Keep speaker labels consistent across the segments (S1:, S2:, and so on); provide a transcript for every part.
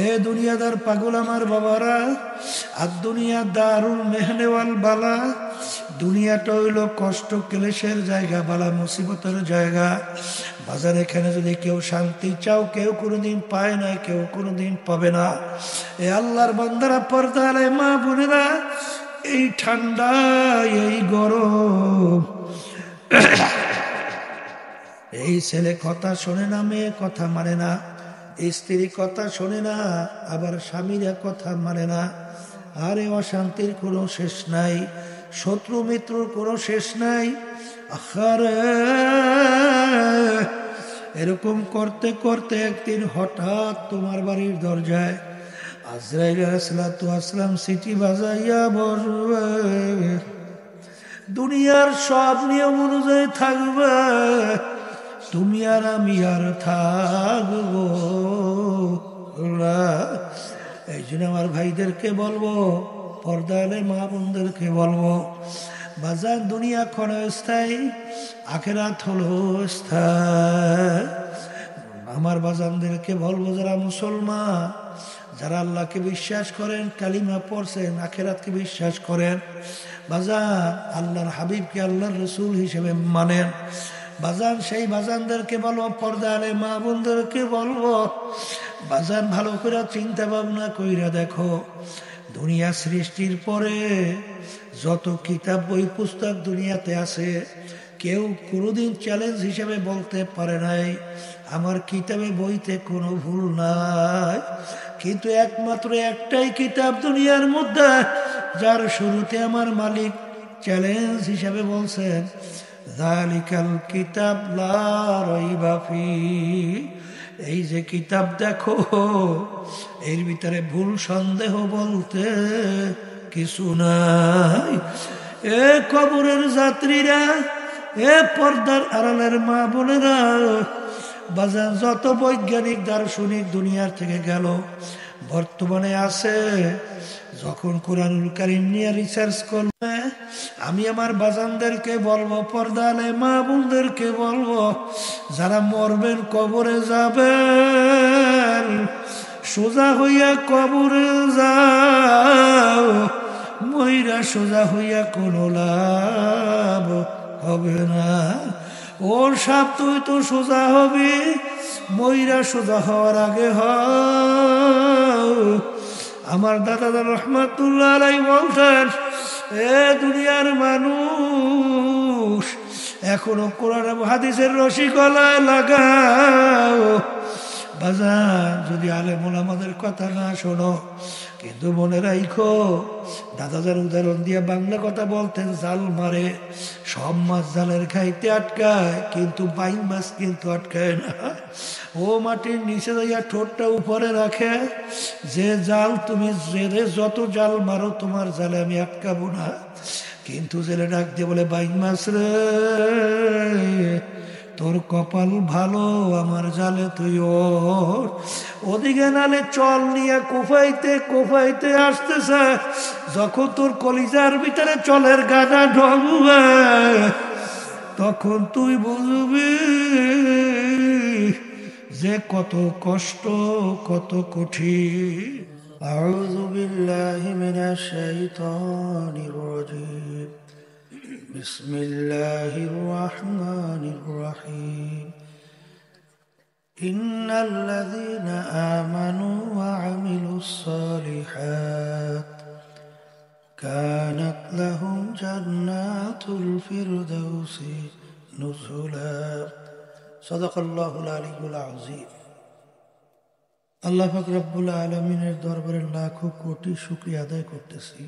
S1: এ দুনিয়াদার পাগল আমার বাবারা, আর দুনিয়া দারুল মেহনে ওয়াল বালা, দুনিয়াটা হইল কষ্ট ক্লেশের জায়গা, বালা মুসিবতের জায়গা। বাজার এখানে যদি কেউ শান্তি চাও, কেউ কোনোদিন পায় না, কেউ কোনোদিন পাবে না। এ আল্লাহর বান্দারা, পর্দা আলে মা বোনেরা, এই ঠান্ডা, এই গরম, এই ছেলে কথা শোনে না, মেয়ে কথা মানে না, স্ত্রী কথা শোনে না, আবার স্বামীরা কথা মানে না। আরে অশান্তির কোনো শেষ নাই, শত্রু মিত্রর কোনো শেষ নাই। আহারে এরকম করতে করতে একদিন হঠাৎ তোমার বাড়ির দরজায় আজরাইল আলাইহিস সালাতু ওয়াস সালাম সিটি বাজাইয়া বসবে। দুনিয়ার সব নিয়ম অনুযায়ী থাকবে, তুমি আর আমি আর থাকবো না। এই জন্য আমার ভাইদেরকে বলবো, পর্দালে মা বোনদেরকে বলবো, বাজার দুনিয়া ক্ষণস্থায়ী, আখেরাত হলো স্থায়ী। আমার বাজানদেরকে বলবো, যারা মুসলমান, যারা আল্লাহকে বিশ্বাস করেন, কালিমা পড়ছেন, আখেরাতকে বিশ্বাস করেন, বাজান আল্লাহর হাবিবকে আল্লাহর রসুল হিসেবে মানেন, বাজান সেই বাজানদেরকে বলবো, পর্দালে মা বোনদেরকে বলবো, বাজান ভালো করে চিন্তা ভাবনা কইরা দেখো, দুনিয়া সৃষ্টির পরে যত কিতাব বই পুস্তক দুনিয়াতে আছে, কেউ কোনোদিন চ্যালেঞ্জ হিসেবে বলতে পারে নাই আমার কিতাবে বইতে কোনো ভুল নাই। কিন্তু একমাত্র একটাই কিতাব দুনিয়ার মধ্যে, যার শুরুতে আমার মালিক চ্যালেঞ্জ হিসেবে বলছেন, যালিকাল কিতাব লা রাইবা ফীহ, এই যে কিতাব দেখো, এর ভিতরে ভুল সন্দেহ বলতে কিছু নাই। এ কবরের যাত্রীরা, এ পর্দার আড়ালের মা বোনেরা, বাজার যত বৈজ্ঞানিক দার্শনিক দুনিয়ার থেকে গেল, বর্তমানে আছে, যখন কোরআনুল কারীম নিয়ে রিসার্চ করবে, আমি আমার বাজানদেরকে বলবো, পর্দালে মা বোনদেরকে বলবো, যারা মরবেন, কবরে যাবেন, সোজা হইয়া কবরে যাও, মইরা সোজা হইয়া কোনো লাভ হবে না। ওর সাপ তুই তো সোজা হবি, মইরা সোজা হওয়ার আগে আমার দাদা রহমাতুল্লাহ আলাইহি বলতেন, এ দুনিয়ার মানুষ, এখনো কোরআন এবং হাদিসের রশি গলায় লাগাও। বাজার যদি আলেম ওলামাদের কথা না শোনো, কিন্তু মনে রাখো, দাদাদের উদাহরণ দিয়ে বাংলা কথা বলতেন, জাল মারে, সব মাছ জালের খাইতে আটকায়, কিন্তু বাইন মাছ কিন্তু আটকায় না। ও মাটির নিচে যাইয়া ঠোঁটটা উপরে রাখে, যে জাল তুমি জেলে যত জাল মারো, তোমার জালে আমি আটকাবো না। কিন্তু জেলে ডাক দিয়ে বলে, বাইন মাছ রে, তোর কপাল ভালো, আমার জালে তুই ওর। ওদিকে নালে চল নিয়ে কোফাইতে কোফাইতে আসতেছে, যখন তোর কলিজার ভিতরে চলের গাদা ঢলবে, তখন তুই বুঝবি যে কত কষ্ট, কত কঠিন। আউযু বিল্লাহি মিনাশ শাইতানির রাজীম। বিসমিল্লাহির রাহমানির রাহিম। ইন্নাল্লাযীনা আমানু ওয়া আমিলুস সালিহাত কানাত লাহুম জান্নাতুল ফিরদাউসি নুজুলা। সাদাকাল্লাহুল আলিয়্যুল আযীম। আল্লাহ পাক রব্বুল আলামিনের দরবারে লাখো কোটি শুকরিয়া আদায় করতেছি।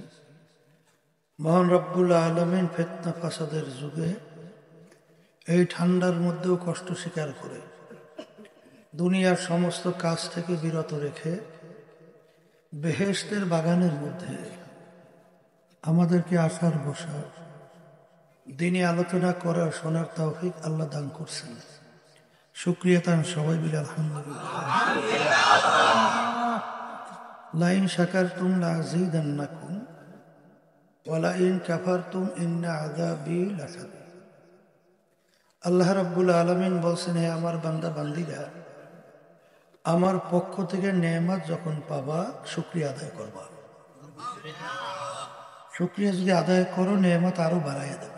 S1: মহান রব্বুল আলামিন ফিতনা ফাসাদের যুগে এই ঠান্ডার মধ্যেও কষ্ট স্বীকার করে দুনিয়ার সমস্ত কাজ থেকে বিরত রেখে বেহেশতের বাগানের মধ্যে আমাদেরকে আসার বসার, দিনে আলোচনা করার, শোনার তৌফিক আল্লাহ দান করছেন। শুকরিয়া তান সবাই মিলে আলহামদুলিল্লাহ। লাইন শাকারতুম লাযীদান্নাকুম ওয়া লাইন কাফারতুম ইন্না আযাবী লাশাদীদ। আল্লাহ রাব্বুল আলামিন বলছেন, হে আমার বান্দা বান্দীরা, আমার পক্ষ থেকে নেয়ামত যখন পাবা শুকরিয়া আদায় করবা। শুকরিয়া যদি আদায় করো নেয়ামত আরো বাড়াইয়া দেব।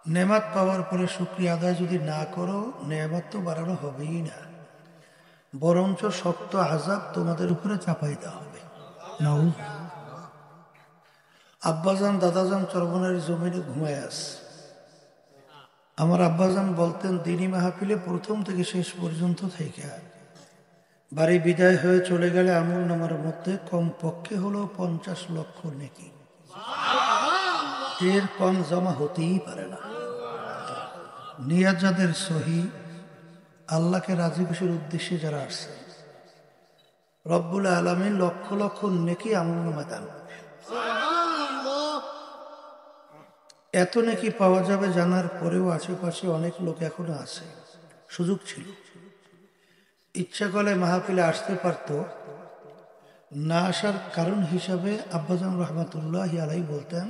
S1: নেয়ামত পাওয়ার পরে শুকরিয়া আদায় যদি না করো নেয়ামত তো বাড়ানো হবেই না, বরঞ্চ শক্ত আযাব তোমাদের উপরে চাপাই দেওয়া হবে। আব্বাজান দাদাজান চরমনের জমিনে ঘুমায় আস। আমার আব্বাজান বলতেন দিনী মাহফিলে প্রথম থেকে শেষ পর্যন্ত থেকে বাড়ি বিদায় হয়ে চলে গেলে আমল নামার মধ্যে কমপক্ষে হলো 50 লক্ষ নেকি, এর কম জমা হতেই পারে না। নিয়াত যাদের সহি, আল্লাহকে রাজি খুশির উদ্দেশ্যে যারা আসছে, রব্বুল আলামিন লক্ষ লক্ষ নেকি আমল নামায় দান। এত নাকি পাওয়া যাবে জানার পরেও আশেপাশে অনেক লোক এখনো আছে। সুযোগ ছিল, ইচ্ছা করলে মাহফিলে আসতে পারত। না আসার কারণ হিসাবে আব্বাজান রহমাতুল্লাহ আলাই বলতেন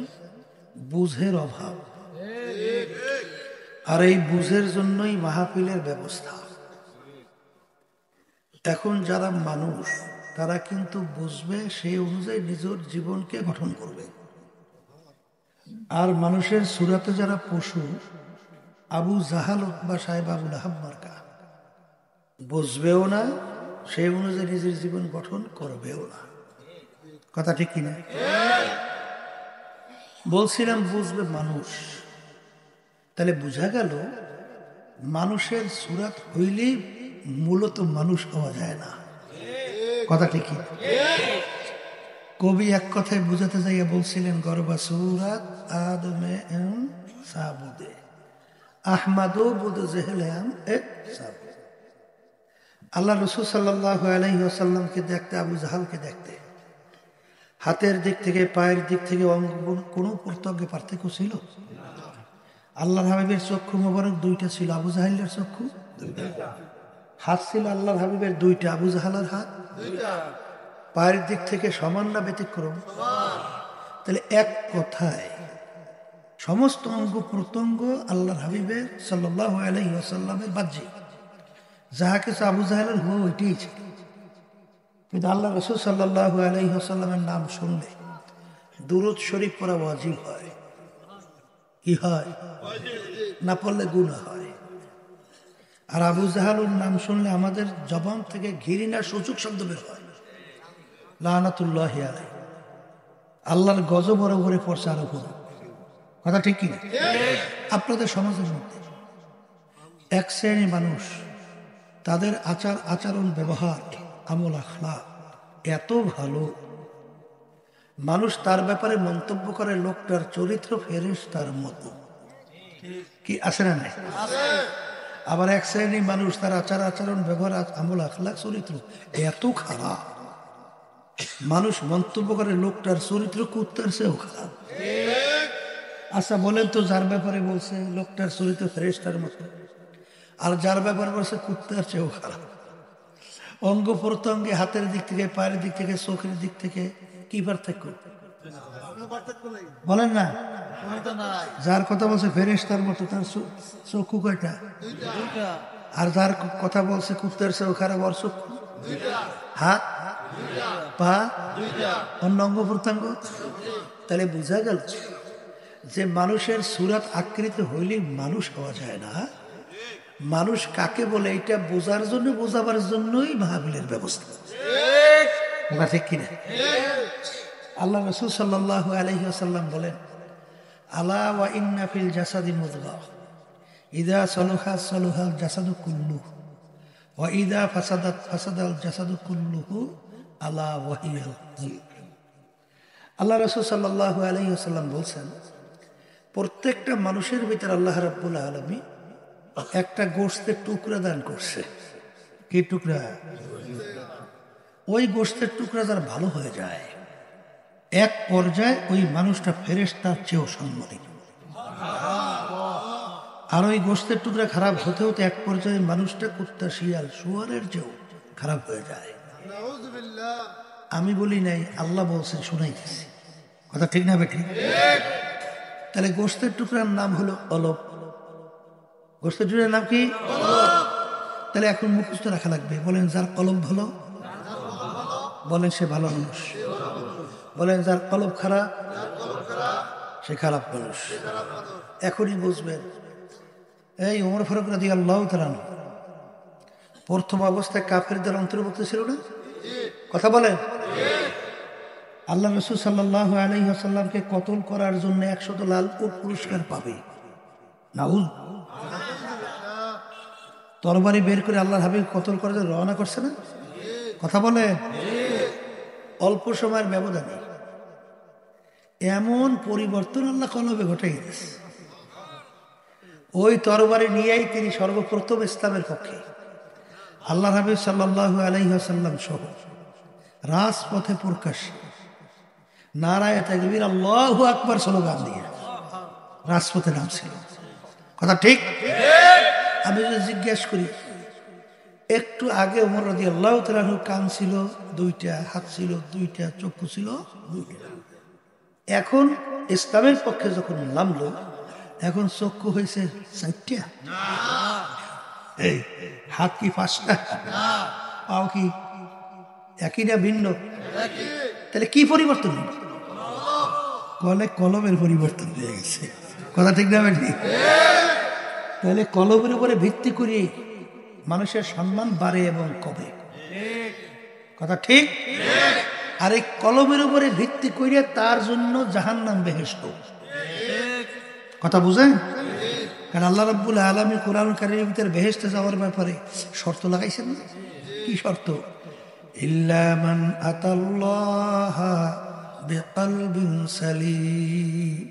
S1: বুঝের অভাব, আর এই বুঝের জন্যই মাহফিলের ব্যবস্থা। এখন যারা মানুষ তারা কিন্তু বুঝবে, সেই অনুযায়ী নিজের জীবনকে গঠন করবে। আর মানুষের সুরাতে যারা পশু, আবু জাহাল উতবা সাহেব আবুল আহাব মার্কা, বুঝবেও না, সেই অনুযায়ী নিজের জীবন গঠন করবেও না। কথা ঠিক কিনা? বলছিলাম বুঝবে মানুষ, তাহলে বোঝা গেল মানুষের সুরাত হইলেই মূলত মানুষ হওয়া যায় না। কথা ঠিক কি? কবি এক কথায় বুঝাতে যাইয়া বলছিলেন গর্বা সুরাত আদমে সাবুদে আহমাদো বুদ জেহলাম এক সাবুদ। আল্লাহ রাসূল সাল্লাল্লাহু আলাইহি ওয়াসাল্লামকে দেখতে, আবু জাহালকে দেখতে, হাতের দিক থেকে পায়ের দিক থেকে অঙ্গ কোনো প্রত্যঙ্গে পার্থক্য ছিল? আল্লাহর হাবিবের চক্ষু মোবারক দুইটা ছিল, আবু জাহালের চক্ষু হাত ছিল আল্লাহর হাবিবের দুইটা, আবু জাহালের হাত দুইটা। পায়ের দিক থেকে সমান না ব্যতিক্রম? তাহলে এক কথায় সমস্ত অঙ্গ প্রত্যঙ্গ আল্লাহর হাবিবের সাল্লাল্লাহু আলাইহি ওয়াসাল্লামের বাহ্যিক, যাহা কিছু আবু জাহেলের হুয়া ওইটাই ছিল। কিন্তু আল্লাহ রাসূল সাল্লাল্লাহু আলাইহি ওয়াসাল্লামের নাম শুনলে দুরূদ শরীফ পড়া ওয়াজিব হয়। কি হয়? না পড়লে গুনাহ হয়। আর আবু জাহালুর নাম শুনলে আমাদের জবান থেকে ঘৃণার সূচক শব্দ বের হয়, লানাতুল্লাহি আলাইহি। আল্লাহর গজব ওর উপরে পড়ছে আরো গুনাহ। কথা ঠিক কিনা? আপনাদের সমাজের মধ্যে এক শ্রেণীর মানুষ, তাদের আচার আচরণ ব্যবহার আমল আখলাক এত ভালো, মানুষ তার ব্যাপারে মন্তব্য করে লোকটার চরিত্র ফেরেশতার মতো। কি আছে না নাই? আবার এক শ্রেণীর মানুষ, তার আচার আচরণ ব্যবহার আমল আখলাক চরিত্র এত খারাপ, মানুষ মন্তব্য করে লোকটার চরিত্র কুত্তার চেয়েও খারাপ। আচ্ছা বলেন তো, যার ব্যাপারে বলছে লোকটার চরিত্র ফেরেশতার মতো, আর যার ব্যাপারে বলছে কুত্তার চেয়েও খারাপ, অঙ্গ প্রত্যঙ্গে হাতের দিক থেকে, পায়ের দিক থেকে, চোখের দিক থেকে কি পার্থক্য? বলেন না। যার কথা বলছে ফেরেশতার মতো, তার চক্ষু কয়টা? আর যার কথা বলছে কুত্তার চেয়েও খারাপ, ওর চক্ষু, হাত, পা, অন্য অঙ্গ প্রত্যঙ্গ। তাহলে বোঝা গেল যে মানুষের সুরাত আকৃতি হইলে মানুষ হওয়া যায় না। মানুষ কাকে বলে এটা বোঝার জন্য, বোঝাবার জন্যই মাহফিলের ব্যবস্থা। ঠিক কিনা? আল্লাহ রাসূল সাল্লাল্লাহু আলাইহি ওয়াসাল্লাম বলেন, আলা ওয়া ইন্না ফিল জাসাদি মুদগাহ ইযা সালুহা সালুহাল জাসাদু কুল্লুহু ওয়া ইযা ফাসাদাত ফাসাদাল জাসাদু কুল্লুহু আলা ওয়া হিয়াল কলব। আল্লাহ রাসূল সাল্লাল্লাহু আলাইহি ওয়াসাল্লাম বলছেন, প্রত্যেকটা মানুষের ভিতর আল্লাহ রাব্বুল আলামিন একটা গোশতের টুকরা দান করছে। কি টুকরা? ওই গোশতের টুকরা যার ভালো হয়ে যায়, এক পর্যায়ে ওই মানুষটা ফেরেশতার চেয়েও সম্মানিত। আর ওই গোশতের টুকরা খারাপ হতে হতে এক পর্যায়ে মানুষটা কুত্তা, শিয়াল, শুয়ারের চেয়েও খারাপ হয়ে যায়। আমি বলি নাই, আল্লাহ বলছেন, শুনাইতেছি। কথা ঠিক না বেঠিক? তাহলে গোশতের টুকরার নাম হলো অলপ। গোশতের টুকরার নাম কি? তাহলে এখন মুখস্থ রাখা লাগবে। বলেন যার কলম ভালো, বলেন সে ভালো মানুষ। বলেন যার কলম খারাপ, সে খারাপ মানুষ। এখনই বুঝবেন। এই ওমর ফারুক রাদিয়াল্লাহু তাআলা আনহু প্রথম অবস্থায় কাফেরদের অন্তর্ভুক্ত ছিল না? কথা বলেন। আল্লাহ রাসূল সাল্লাল্লাহু আলাইহি ওয়াসাল্লামকে কতল করার জন্য 100 লাল উট পুরস্কার পাবে। নাউজ তরবারি বের করে আল্লাহর হাবিব কতল করার জন্য রওনা করছে না? কথা বলে। অল্প সময়ের ব্যবধানে এমন পরিবর্তন আল্লাহ কলবে ঘটাই দিয়েছে। ওই তরবারি নিয়েই তিনি সর্বপ্রথম ইসলামের পক্ষে আল্লাহর হাবিব সাল্লাল্লাহু আলাইহি ওয়াসাল্লাম সহ রাজপথে প্রকাশ নারায়ে তাকবীর আল্লাহু আকবার স্লোগান দিয়ে রাজপথে নামছিল। কথা ঠিক? আমি যদি জিজ্ঞেস করি, একটু আগে ওমর রাদিয়াল্লাহু তাআলা আনহু কান ছিল দুইটা, হাত ছিল দুইটা, চক্ষু ছিল দুইটা, এখন ইসলামের পক্ষে যখন নামলো এখন চক্ষু হয়েছে 4টা, এই হাত কি 5টা, পাও কি একই না ভিন্ন? তাহলে কি পরিবর্তন হলো? কলে কলমের পরিবর্তন হয়ে গেছে। কথা ঠিক না বেটি? তাহলে কলমের উপরে ভিত্তি করে মানুষের সম্মান বাড়ে এবং কমে। কথা ঠিক? আর এই কলমের উপরে ভিত্তি করে তার জন্য জাহান্নাম বেহেশত। কথা বুঝেন? কারণ আল্লাহ রাব্বুল আলামিন কোরআন কারীমের ভিতরে বেহেশতে যাওয়ার ব্যাপারে শর্ত লাগাইছেন না? কি শর্ত? ইল্লা মান আতাল্লাহা বিকলবিন সালিম।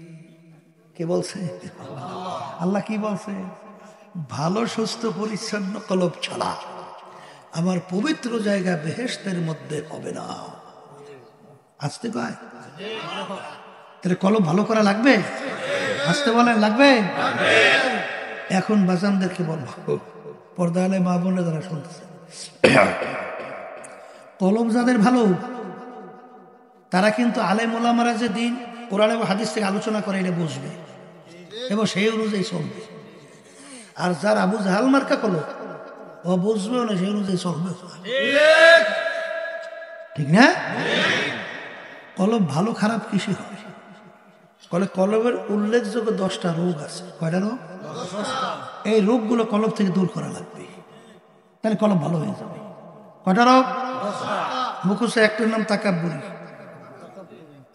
S1: কে বলছে? আল্লাহ কি বলছে? ভালো সুস্থ পরিচ্ছন্ন কলব ছাড়া আমার পবিত্র জায়গা বেহেশতের মধ্যে হবে না। আসতে কয় তাহলে কলব ভালো করা লাগবে। আসতে বলেন লাগবে। এখন বাজানদেরকে বলবো, পর্দা আলে মা বোনে যারা শুনতেছে, কলব যাদের ভালো তারা কিন্তু আলেম ওলামারা যে দিন কোরআন এবং হাদিস থেকে আলোচনা করে এটা বুঝবে এবং সেই অনুযায়ী চলবে। আর যার আবু জাহাল মার্কা কলব ও বুঝবেও না, সেই অনুযায়ী চলবে। ঠিক না? কলব ভালো খারাপ কিসে হয়? কলবের উল্লেখযোগ্য 10টা রোগ আছে। কয়টা রোগ? এই রোগগুলো কলব থেকে দূর করা লাগবে, তাহলে কলব ভালো হয়ে যাবে। কয়টা রোগ? মুখস্থ একটার নাম তাকাব্বুরি।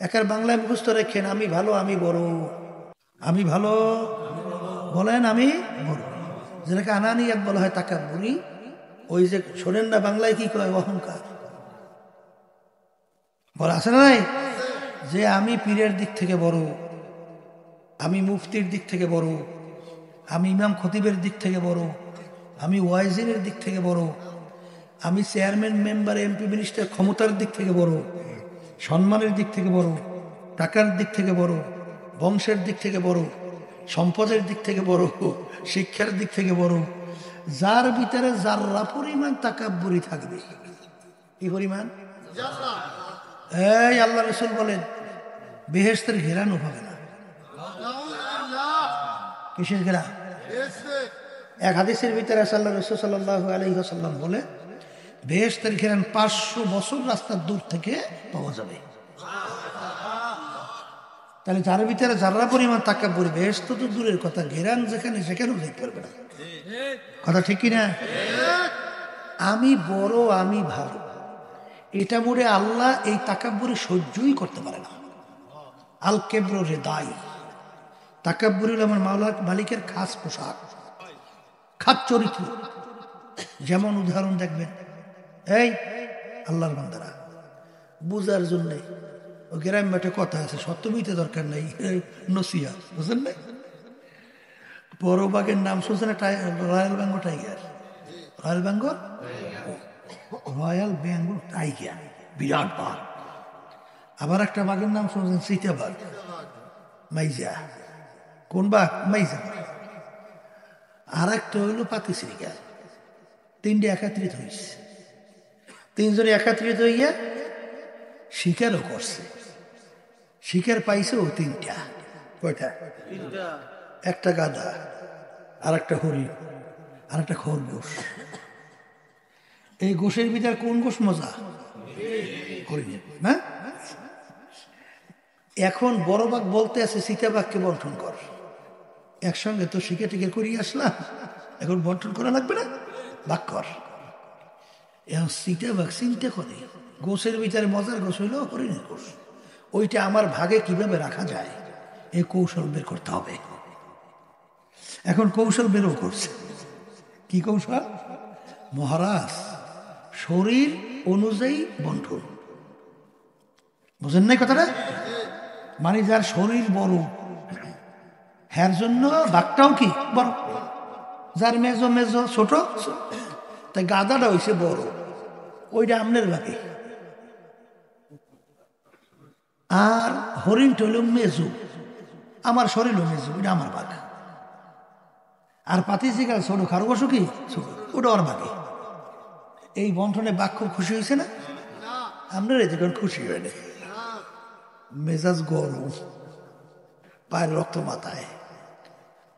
S1: একার বাংলায় মুখস্থ রেখেন, আমি ভালো আমি বড়। আমি ভালো বলেন আমি বড়, যেটাকে আনানিয়াত বলা হয় তাকাব্বুরি। ওই যে শোনেন না বাংলায় কি কয়? অহংকার বলা আছে না নাই? যে আমি পীরের দিক থেকে বড়, আমি মুফতির দিক থেকে বড়, আমি ইমাম খতিবের দিক থেকে বড়, আমি ওয়াইজিনের দিক থেকে বড়, আমি চেয়ারম্যান মেম্বার এমপি মিনিস্টার ক্ষমতার দিক থেকে বড়, সম্মানের দিক থেকে বড়, টাকার দিক থেকে বড়, বংশের দিক থেকে বড়, সম্পদের দিক থেকে বড়, শিক্ষার দিক থেকে বড়। যার ভিতরে যাররা পরিমাণ তাকাব্বুরি থাকবে, কি পরিমাণ? এই আল্লাহ রাসূল বলেন বেহেশতের ঘেরানো হবে না। কিসের ঘেরা? এক হাদিসের ভিতরে আল্লাহ রাসূল সাল্লাল্লাহু আলাইহি ওয়াসাল্লাম বলে বেহেশতের ঘেরান 500 বছর রাস্তার দূর থেকে পাওয়া যাবে। তাহলে যার ভিতরে যারা পরিমাণ তাকাব্বুর, বেহেশত তো দূরের কথা, ঘেরান যেখানে সেখানেও যেতে পারবে না। কথা ঠিক কিনা? আমি বড় আমি ভালো, এটা বলে আল্লাহ এই তাকাব্বুরি সহ্যই করতে পারে না। আল কেব্র রেদাই, তাকাব্বুরি আমার মালিকের খাস পোশাক, খাস চরিত্র। যেমন উদাহরণ দেখবেন, এই আল্লাহর বান্দারা বুঝার জন্যে ও গ্রাম মাঠে কথা আছে, সত্যমিতে দরকার নাই, নসিয়া বুঝলেন না? বড় বাঘের নাম শুনছেন? Royal Bengal tiger. Royal Bengal, royal Bengal tiger, বিরাট বাঘ। আবার একটা বাঘের নাম শুনছেন চিতাবাঘ, মাইজা। কোন বাঘ? মাইজা। আর একটা হইল পাতিশ্রিকা। 3টে একত্রিত হয়েছে। 3 জনে একত্রিত হইয়া শিকারও করছে। শিকার পাইছে ও 3টা। কয়টা? একটা গাধা, আর একটা হরিণ, আর একটা খরগোশ। এই গোশের ভিতরে কোন গোশ মজা না? এখন বড় বাঘ বলতে আছে সীতাবাঘকে বন্টন কর। একসঙ্গে তো শিখে টিকে করিয়ে আসলাম, এখন বন্টন করা লাগবে না, ভাগ কর। এখন সীতাবাঘ চিন্তা করে গোশের ভিতরে মজার গোশ হইল হরিণের গোশ, ওইটা আমার ভাগে কিভাবে রাখা যায় এই কৌশল বের করতে হবে। এখন কৌশল বেরো করছে। কি কৌশল? মহারাজ, শরীর অনুযায়ী বন্টন। বুঝেন নাই কথাটা? মানে যার শরীর বড় হ্যার জন্য বাঘটাও কি বড়, যার মেজো মেজো ছোট তাই গাদাটা হইছে বড়, ওইটা আমনের বাঘে। আর হরিণটা হইল মেজো, আমার শরীর মেজো, ওইটা আমার বাঘ। আর পাতি চিকাল ছোট, খারগোশও কি ছোট, ওটা ওর বাঘে। এই বন্টনে বাঘ খুব খুশি হয়েছে না? আপনার এই যখন খুশি হয়নি, মেজাজ গরম, পায়ের রক্ত মাথায়।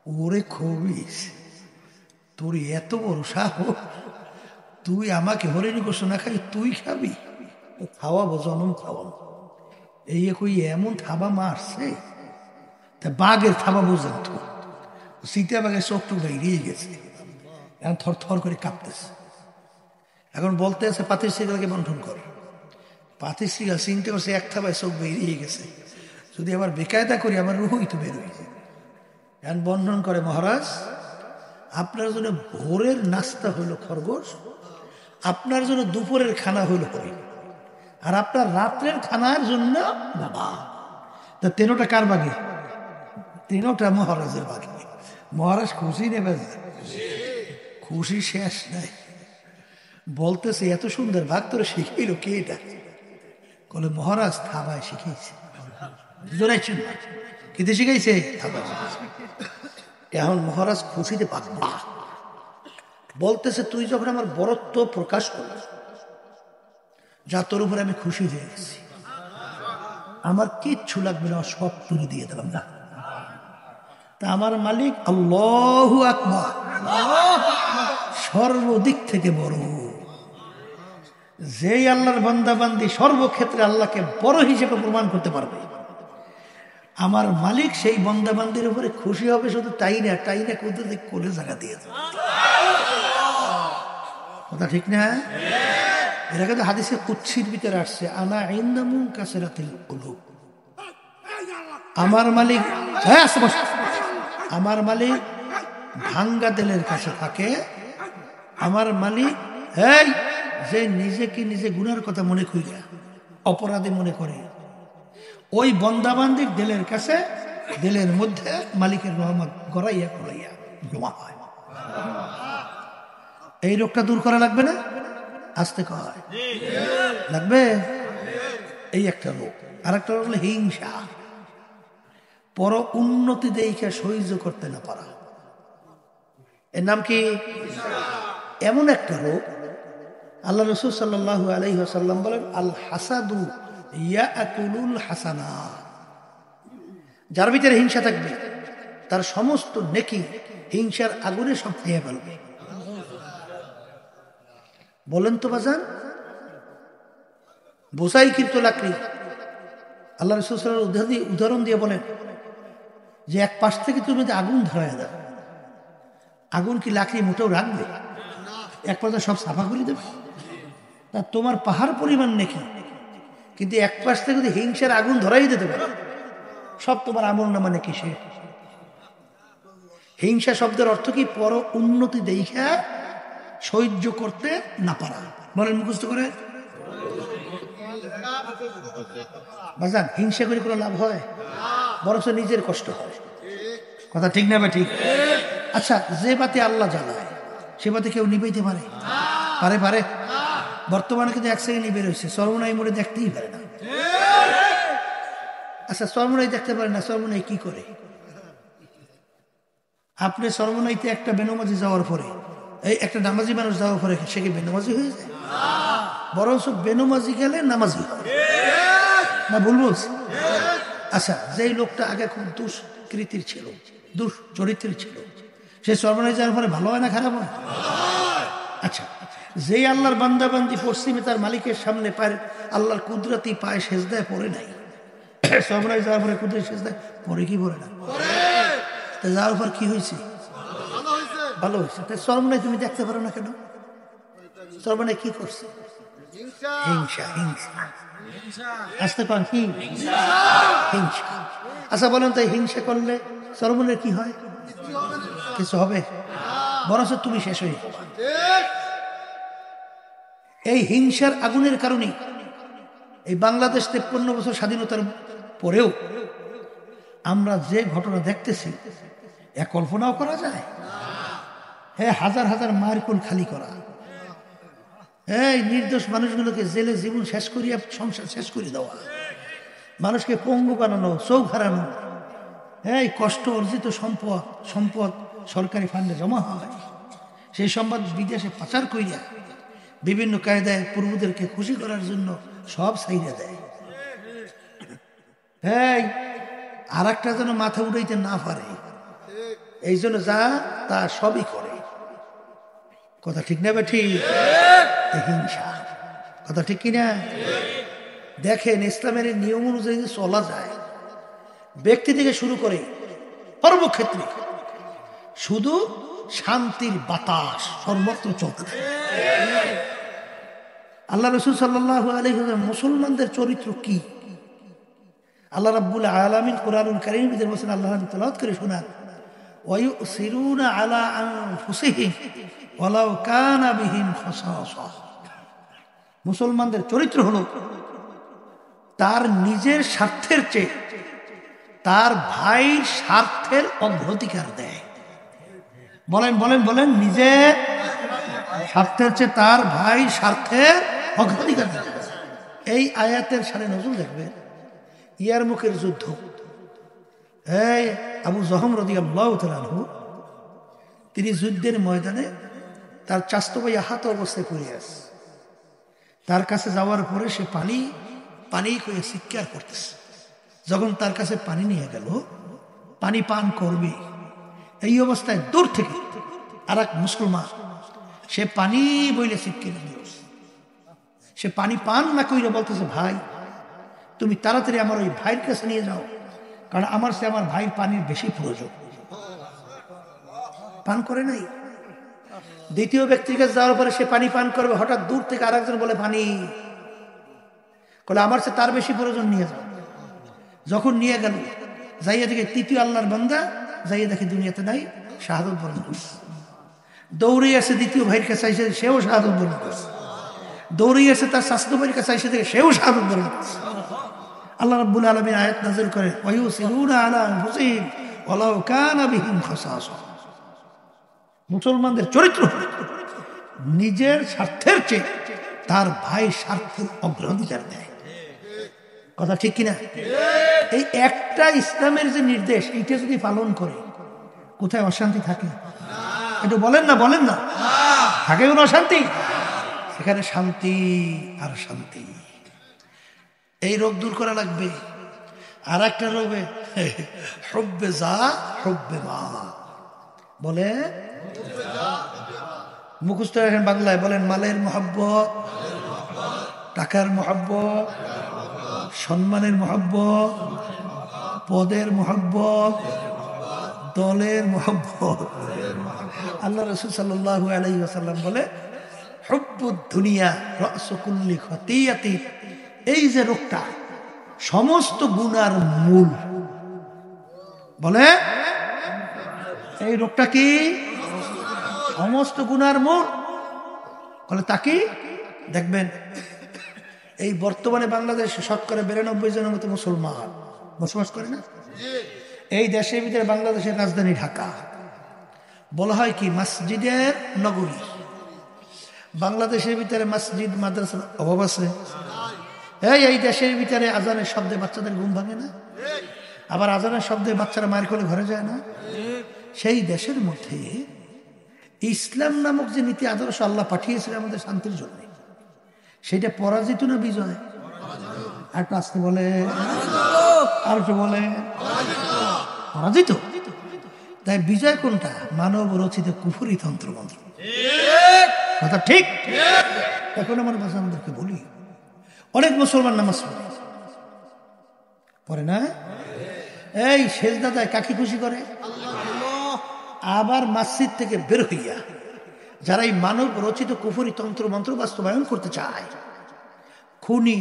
S1: ওরে খবিস, তোর এত বড় সাহস, তুই আমাকে হরিণী গোশ না খাই তুই খাবি? খাওয়াবো, জনম খাওয়াবো। এই কই এমন থাবা মারছে, তা বাঘের থাবা বোঝেন তো, সীতা বাঘের চোখটুক বেরিয়ে গেছে, এখন থর থর করে কাঁপতেছে। এখন বলতে আছে পাতির শিকালকে বন্টন কর। পাতির শিকাল চিনতে করছে এক থাবায় চোখ বেরিয়ে গেছে, যদি আবার বেকায়দা করি আমার রুহই তো বের হয়ে যায়। এখন বন্টন করে, মহারাজ আপনার জন্য ভোরের নাস্তা হইল খরগোশ, আপনার জন্য দুপুরের খানা হইল হরিণ, আর আপনার রাত্রের খানার জন্য বাবা। তা তেনোটা কার বাগে? তেনোটা মহারাজের বাগে। মহারাজ খুশি নেবে, খুশি শেষ নাই। বলতেছে এত সুন্দর ভাগ তোরে শিখাইল কে? এটা বলে মহারাজ থাবায় শিখিয়েছে। কিন্তু শিখাইছে এখন মহারাজ খুশিতে পাকবা। বলতেছে তুই যখন আমার বরত্ব প্রকাশ করল, যা তোর উপরে আমি খুশি হয়ে গেছি, আমার কিচ্ছু লাগবে না, সব তুলে দিয়ে দিলাম না। তা আমার মালিক আল্লাহু আকবার, সর্বদিক থেকে বড়। যেই আল্লাহর বান্দা বান্দি সর্বক্ষেত্রে আল্লাহকে বড় হিসেবে প্রমাণ করতে পারবে, আমার মালিক সেই বান্দা বান্দির উপরে খুশি হবে। শুধু তাই না, তাই না কোথায় কোলে জায়গা দিয়ে দেবে। কথা ঠিক না? এরা কিন্তু হাদিসে কুচ্ছির ভিতরে আসছে, আনা ইন্দামুন কাসরাতিল কুলুব। আমার মালিক, হ্যাঁ আমার মালিক ভাঙ্গা দিলের কাছে থাকে। আমার মালিক এই যে নিজেকে নিজে গুনার কথা মনে করিয়া অপরাধী মনে করে, ওই বন্দাবান্দির দিলের কাছে, দিলের মধ্যে মালিকের রহমত গড়াইয়া গড়াইয়া জমা হয়। এই রোগটা দূর করা লাগবে না? আসতে কয় লাগবে। এই একটা রোগ। আর একটা রোগ হলো হিংসা, পর উন্নতি দেখে সহ্য করতে না পারা। এর নাম কি? এমন একটা রোগ, আল্লাহ রাসূল সাল্লাল্লাহু আলাইহি ওয়াসাল্লাম বলেন, আল হাসাদু ইয়াকুলুল হাসানাত। যার ভিতরে হিংসা থাকবে তার সমস্ত নেকি হিংসার আগুনে সব খেয়ে ফেলবে। বলেন তো বাজান, বোঝাই কিন্তু লাকড়ি। আল্লাহ রাসূল সাল্লাল্লাহু আলাইহি ওয়াসাল্লাম উদাহরণ দিয়ে বলেন যে এক পাশ থেকে তুমি যদি আগুন ধরায় দাও, আগুন কি লাকড়ি মোটেও রাখবে? এক পাশে সব সাফা করে দেবে। তা তোমার পাহাড় পরিমাণ নেকি, কিন্তু এক পাশ থেকে যদি হিংসার আগুন ধরাই দিতে পারে, সব তোমার আমল নামা নেকি সে। হিংসা শব্দের অর্থ কি? পর উন্নতি দেখা সহ্য করতে না পারা। বলেন মুখস্থ করে বাজান, হিংসা করে কোনো লাভ হয়? বরঞ্চ নিজের কষ্ট হয়। কথা ঠিক না? ঠিক। আচ্ছা, যে বাতি আল্লাহ জ্বালায় সে বাতি কেউ নিবাইতে পারে? পারে? পারে। বর্তমানে কিন্তু এক সেকেন্ড নিবে রয়েছে, সর্বনাই মোড়ে দেখতেই পারে না। আচ্ছা, সর্বনাই দেখতে পারে না, সর্বনাই কি করে? আপনি সর্বনাইতে একটা বেনমাজি যাওয়ার পরে, এই একটা নামাজি মানুষ যাওয়ার পরে সে কি বেনমাজি হয়ে যায়? বরঞ্চ বেনমাজি গেলে নামাজি হয় না, ভুল বলছি? আচ্ছা, যেই লোকটা আগে খুব দুষ্কৃতির ছিল, দুশ্চরিত্রের ছিল, সে সর্বনাই যাওয়ার পরে ভালো হয় না খারাপ হয়? আচ্ছা, যেই আল্লাহর বান্দাবান্দি পশ্চিমে তার মালিকের সামনে পায় আল্লাহর কুদরতি পায়ে সেজদায় পড়ে নাই, সবরাই যাওয়ার পরে কুদরতি সেজদায় পড়ে কি পড়ে না? তা যাওয়ার পর কি হয়েছে? ভালো হয়েছে। তাই সর্বনাই তুমি দেখতে পারো না কেন? সর্বনাই কি করছে? হিংসা। হিংসা আসতে পান কি? হিংসা। আচ্ছা বলেন, তাই হিংসা করলে সর্বনের কি হয়? কিছু হবে? বরঞ্চ তুমি শেষ হয়ে যাবে। এই হিংসার আগুনের কারণে এই বাংলাদেশ 53 বছর স্বাধীনতার পরেও আমরা যে ঘটনা দেখতেছি, এক কল্পনাও করা যায়? হ্যাঁ, হাজার হাজার মায়ের কোল খালি করা, এই নির্দোষ মানুষগুলোকে জেলে জীবন শেষ করিয়া সংসার শেষ করে দেওয়া, মানুষকে পঙ্গু বানানো, চোখ হারানো, এই কষ্ট অর্জিত সম্পদ সরকারি ফান্ডে জমা হয়, সেই সম্পদ বিদেশে পাচার করিয়া বিভিন্ন কায়দায় পূর্বদেরকে খুশি করার জন্য সব ছাইড়া দেয়। এই আর একটা যেন মাথা উঠাইতে না পারে, এই জন্য যা তা সবই করে। কথা ঠিক না ঠিক? হিংসা। কথা ঠিক কিনা? দেখেন, ইসলামের নিয়ম অনুযায়ী চলা যায়, ব্যক্তি থেকে শুরু করে সর্বক্ষেত্রে শুধু শান্তির বাতাস সর্বত্র চলতে থাকে। আল্লাহ রাসূল সাল্লাল্লাহু আলাইহি ওয়াসাল্লাম মুসলমানদের চরিত্র কি? আল্লাহ রাব্বুল আলামিন কুরআনুল কারীম এর বলেন, আল্লাহ তেলাওয়াত করে শোনান, ওয়ায়ুসিরুনা আলা আনফুসিহিম ওয়ালাউ কানা বিহিম খাসাসা। মুসলমানদের চরিত্র হলো তার নিজের স্বার্থের চেয়ে তার ভাইয়ের স্বার্থের অগ্রাধিকার দেয়। বলেন বলেন বলেন, নিজের স্বার্থের চেয়ে তার ভাই স্বার্থের অগ্রাধিকার দেয়। এই আয়াতের সাথে নজর দেখবে, ইয়ারমুকের যুদ্ধ, এই আবু জহম রাদিয়াল্লাহু তাআলা আনহু, তিনি যুদ্ধের ময়দানে তার চাচাতো ভাই আহত অবস্থায় পড়ে আছে। তার কাছে যাওয়ার পরে সে পানি পানি করে চিৎকার করতেছে। যখন তার কাছে পানি নিয়ে গেল, পানি পান করবে, এই অবস্থায় দূর থেকে আর এক মুসলমান সে পানি বইলে চিৎকার দিয়েছে। সে পানি পান না কইরে বলতেছে, ভাই তুমি তাড়াতাড়ি আমার ওই ভাইয়ের কাছে নিয়ে যাও, কারণ আমার সে আমার ভাইয়ের পানির বেশি প্রয়োজন। পান করে নাই। দ্বিতীয় ব্যক্তির কাছে যাওয়ার পরে সে পানি পান করবে, হঠাৎ দূর থেকে আরেকজন বলে পানি, বলে আমার সে তার বেশি প্রয়োজন, নিয়ে যাও। যখন নিয়ে গেল, যাইয়া দেখে তৃতীয় আল্লাহর বান্দা, যাইয়া দেখে দুনিয়াতে নাই, শাহাদত বরণ করছে। দৌড়ে আসে দ্বিতীয় ভাইয়ের কাছে এসে, সেও শাহাদত বরণ করছে। দৌড়ে আসে তার চাচাতো ভাইয়ের কাছে এসে দেখে সেও শাহাদত বরণ করছে। আল্লাহ রাব্বুল আলামিন আয়াত নাযিল করে, ওয়ায়ুসিরুনা আলা আনফুসিহিম ওয়ালাউ কানা বিহিম খাসাসা। মুসলমানদের চরিত্র নিজের স্বার্থের চেয়ে তার ভাই স্বার্থের অগ্রাধিকার দেয়। কথা ঠিক কিনা? এই একটা ইসলামের যে নির্দেশ, এইটা যদি পালন করে, কোথায় অশান্তি থাকে? একটু বলেন না, বলেন না, থাকে কোনো অশান্তি? সেখানে শান্তি আর শান্তি। এই রোগ দূর করা লাগবে। আর একটা রোগে হুব্বে যা হুব্বে মা, বলে মুখস্থ রাখেন বাংলায়, বলেন মালের মহব্বত, টাকার মহব্বত, সম্মানের মহব্বত, পদের মহব্বত, দলের মহব্বত। আল্লাহ রাসূল সাল্লাল্লাহু আলাইহি ওয়াসাল্লাম বলে, হুব্বুদ দুনিয়া রাসু কুল্লি খতিয়াতি। এই যে রোগটা সমস্ত গুনার মূল, বলে এই রোগটা কি? সমস্ত গুনার মূল। বলে তাকে দেখবেন, এই বর্তমানে বাংলাদেশে শতকরা 92 জনের মতো মুসলমান বসবাস করে না? এই দেশের ভিতরে বাংলাদেশের রাজধানী ঢাকা, বলা হয় কি মসজিদের নগরী। বাংলাদেশের ভিতরে মসজিদ মাদ্রাসার অভাব আছে? এই দেশের ভিতরে আজানের শব্দে বাচ্চাদের ঘুম ভাঙে না? আবার আজানের শব্দে বাচ্চারা মায়ের কোলে ঘরে যায় না? সেই দেশের মধ্যে ইসলাম নামক যে নীতি আদর্শ আল্লাহ পাঠিয়েছিল আমাদের শান্তির জন্য, সেটা পরাজিত না বিজয়? আর একটু আসতে বলে, আর একটু বলে, পরাজিত। তাই বিজয় কোনটা? মানব রচিত কুফরি তন্ত্র মন্ত্র। কথা ঠিক? এখন আমার বাচ্চাদেরকে বলি, অনেক মুসলমান নামাজ পড়ে না, এই সেজদায় কাকে খুশি করে? আবার মসজিদ থেকে বের হইয়া যারা এই মানব রচিত কুফরি তন্ত্র মন্ত্র বাস্তবায়ন করতে চায়, খুনি,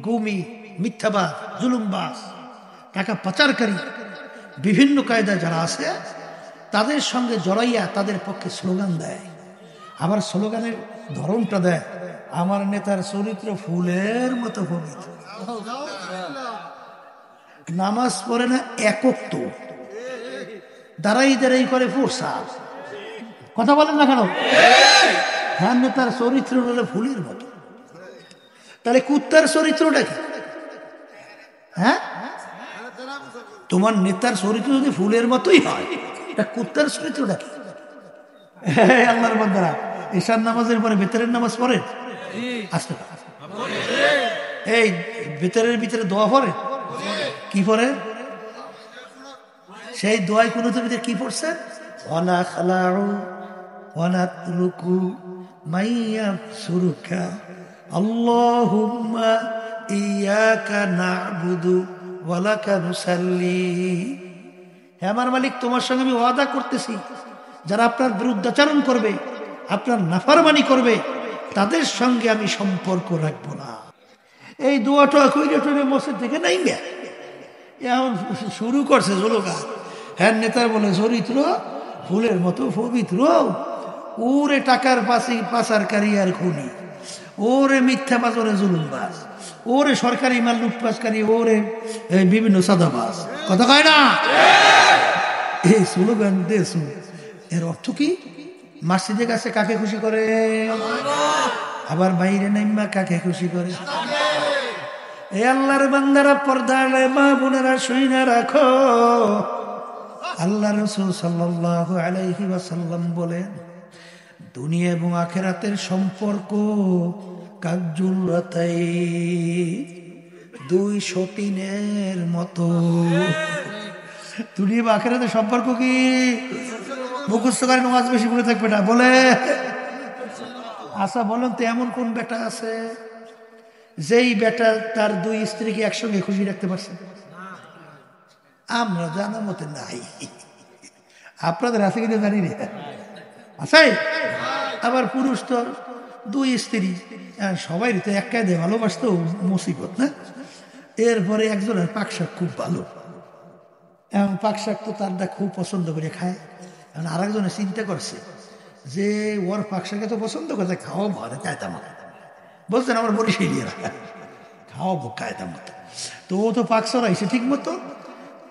S1: গুমি, মিথ্যাবাদ, জুলুমবাজ, টাকা পাচারকারী, বিভিন্ন কায়দায় যারা আছে তাদের সঙ্গে জড়াইয়া তাদের পক্ষে স্লোগান দেয়। আবার স্লোগানের ধরনটা দেয়, আমার নেতার চরিত্র ফুলের মতো পবিত্র, নামাজ পড়ে না একক, দাঁড়াই দাঁড়াই করে প্রসাদ। কথা বলেন না কেন? হ্যাঁ, নেতার চরিত্র হলে ফুলের মতো, তাহলে কুত্তার চরিত্রটা কি? হ্যাঁ, তোমার নেতার চরিত্র যদি ফুলের মতোই হয়, কুত্তার চরিত্রটা কি? আল্লাহর বান্দারা, ঈশার নামাজের পরে বেতরের নামাজ পড়েন? আসতে এই বেতরের ভিতরে দোয়া পড়ে? কি পড়ে? সেই দোয়াই কোন ভিতরে কি পড়ছেন? ওয়ালা খালাউ ওয়ানাতরুকু মাইয়াবসুরুকা আল্লাহুম্মা ইয়াকা না'বুদু ওয়া লাকা নুসাল্লি। হে আমার মালিক, তোমার সঙ্গে আমি ওয়াদা করতেছি, যারা আপনার বিরুদ্ধাচরণ করবে, আপনার নাফরমানি করবে, তাদের সঙ্গে আমি সম্পর্ক রাখবো না। এই দোয়াটা কইরে টইরে মসজিদ থেকে নাই না, এখন শুরু করছে জলোকা। হ্যাঁ, নেতার বলে চরিত্র ফুলের মতো পবিত্র, ওরে টাকার পাচারকারী আর খুনি, ওরে মিথ্যাবাজ, ওরে জুলুমবাজ, ওরে সরকারি মাল লুটপাসকারী, ওরে বিভিন্ন সাদাবাজ। কথা কয় না? এই স্লোগান দেশু, এর অর্থ কি? মসজিদের কাছে কাকে খুশি করে? আবার বাইরে নাইমা কাকে খুশি করে? এই আল্লাহর বান্দারা, পর্দার মা বোনেরা শুইনা রাখো, আল্লাহ রাসূল সাল্লাল্লাহু আলাইহি ওয়াসাল্লাম বলেন, দুনিয়া এবং আখিরাতের সম্পর্ক কাজুল রাতাই, দুই সতীনের মতো। দুনিয়া এবং আখিরাতের সম্পর্ক কি? মুখস্থ করে নামাজ বেশি পড়ে থাকবে না বলে। আচ্ছা বলেন তো, এমন কোন বেটা আছে যেই বেটা তার দুই স্ত্রীকে একসঙ্গে খুশি রাখতে পারছে? আমরা জানা মতে নাই, আপনাদের আছে কিনা জানি না, আছে। আবার পুরুষ তো দুই স্ত্রী, সবাই তো এক কায়দে ভালোবাসত, মুসিবত না। এরপরে একজনের পাক শাক খুব ভালো, এখন পাক শাক তো তারটা খুব পছন্দ করে খায়। এখন আর একজনে চিন্তা করছে যে ওর পাক শাকে তো পছন্দ করছে, খাওয়াবো আর কায়দা মতো, বলছেন আমার বরিশালিয়ারা, খাওয়াবো কায়দা মতো। তো ও তো পাক চড়াইছে ঠিক মতো,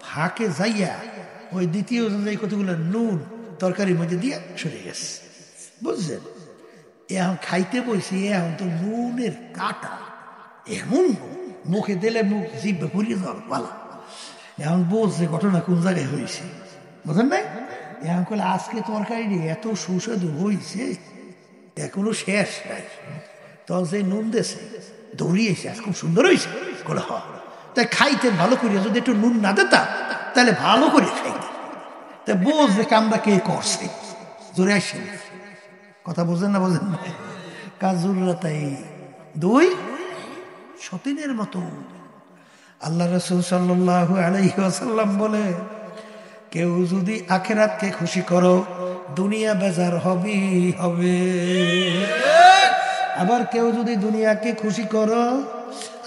S1: ফাঁকে যাইয়া ওই দ্বিতীয় কতগুলো নুন তরকারির মধ্যে দিয়ে সরে গেছে, বুঝছেন। এখন খাইতে বসে, এখন তো নুনের কাটা এমন মুখে দিলে মুখ জিভে পুড়িয়ে যাওয়ার পালা। এখন বুঝছে ঘটনা কোন জায়গায় হয়েছে, বুঝলেন নাই? এখন কলে আজকে তরকারি এত সুস্বাদু হয়েছে, এখনো শেষ নাই। তখন সেই নুন দেশে দৌড়িয়েছে, আজ খুব সুন্দর হয়েছে বলে, হ তাই খাইতেন ভালো করিয়া, যদি একটু নুন না দিতাম তাহলে ভালো করে খাইতেন। তাই বুঝলে কামটা কে করছে, জোরে আসেন। কথা বোঝেন না? বোঝেন না? কাজুল রাতাই, দুই সতীনের মতো। আল্লাহ রাসূল সাল্লাল্লাহু আলাইহি ওয়াসাল্লাম বলে, কেউ যদি আখিরাতকে খুশি করো, দুনিয়া বেজার হবেই হবে। আবার কেউ যদি দুনিয়াকে খুশি করো,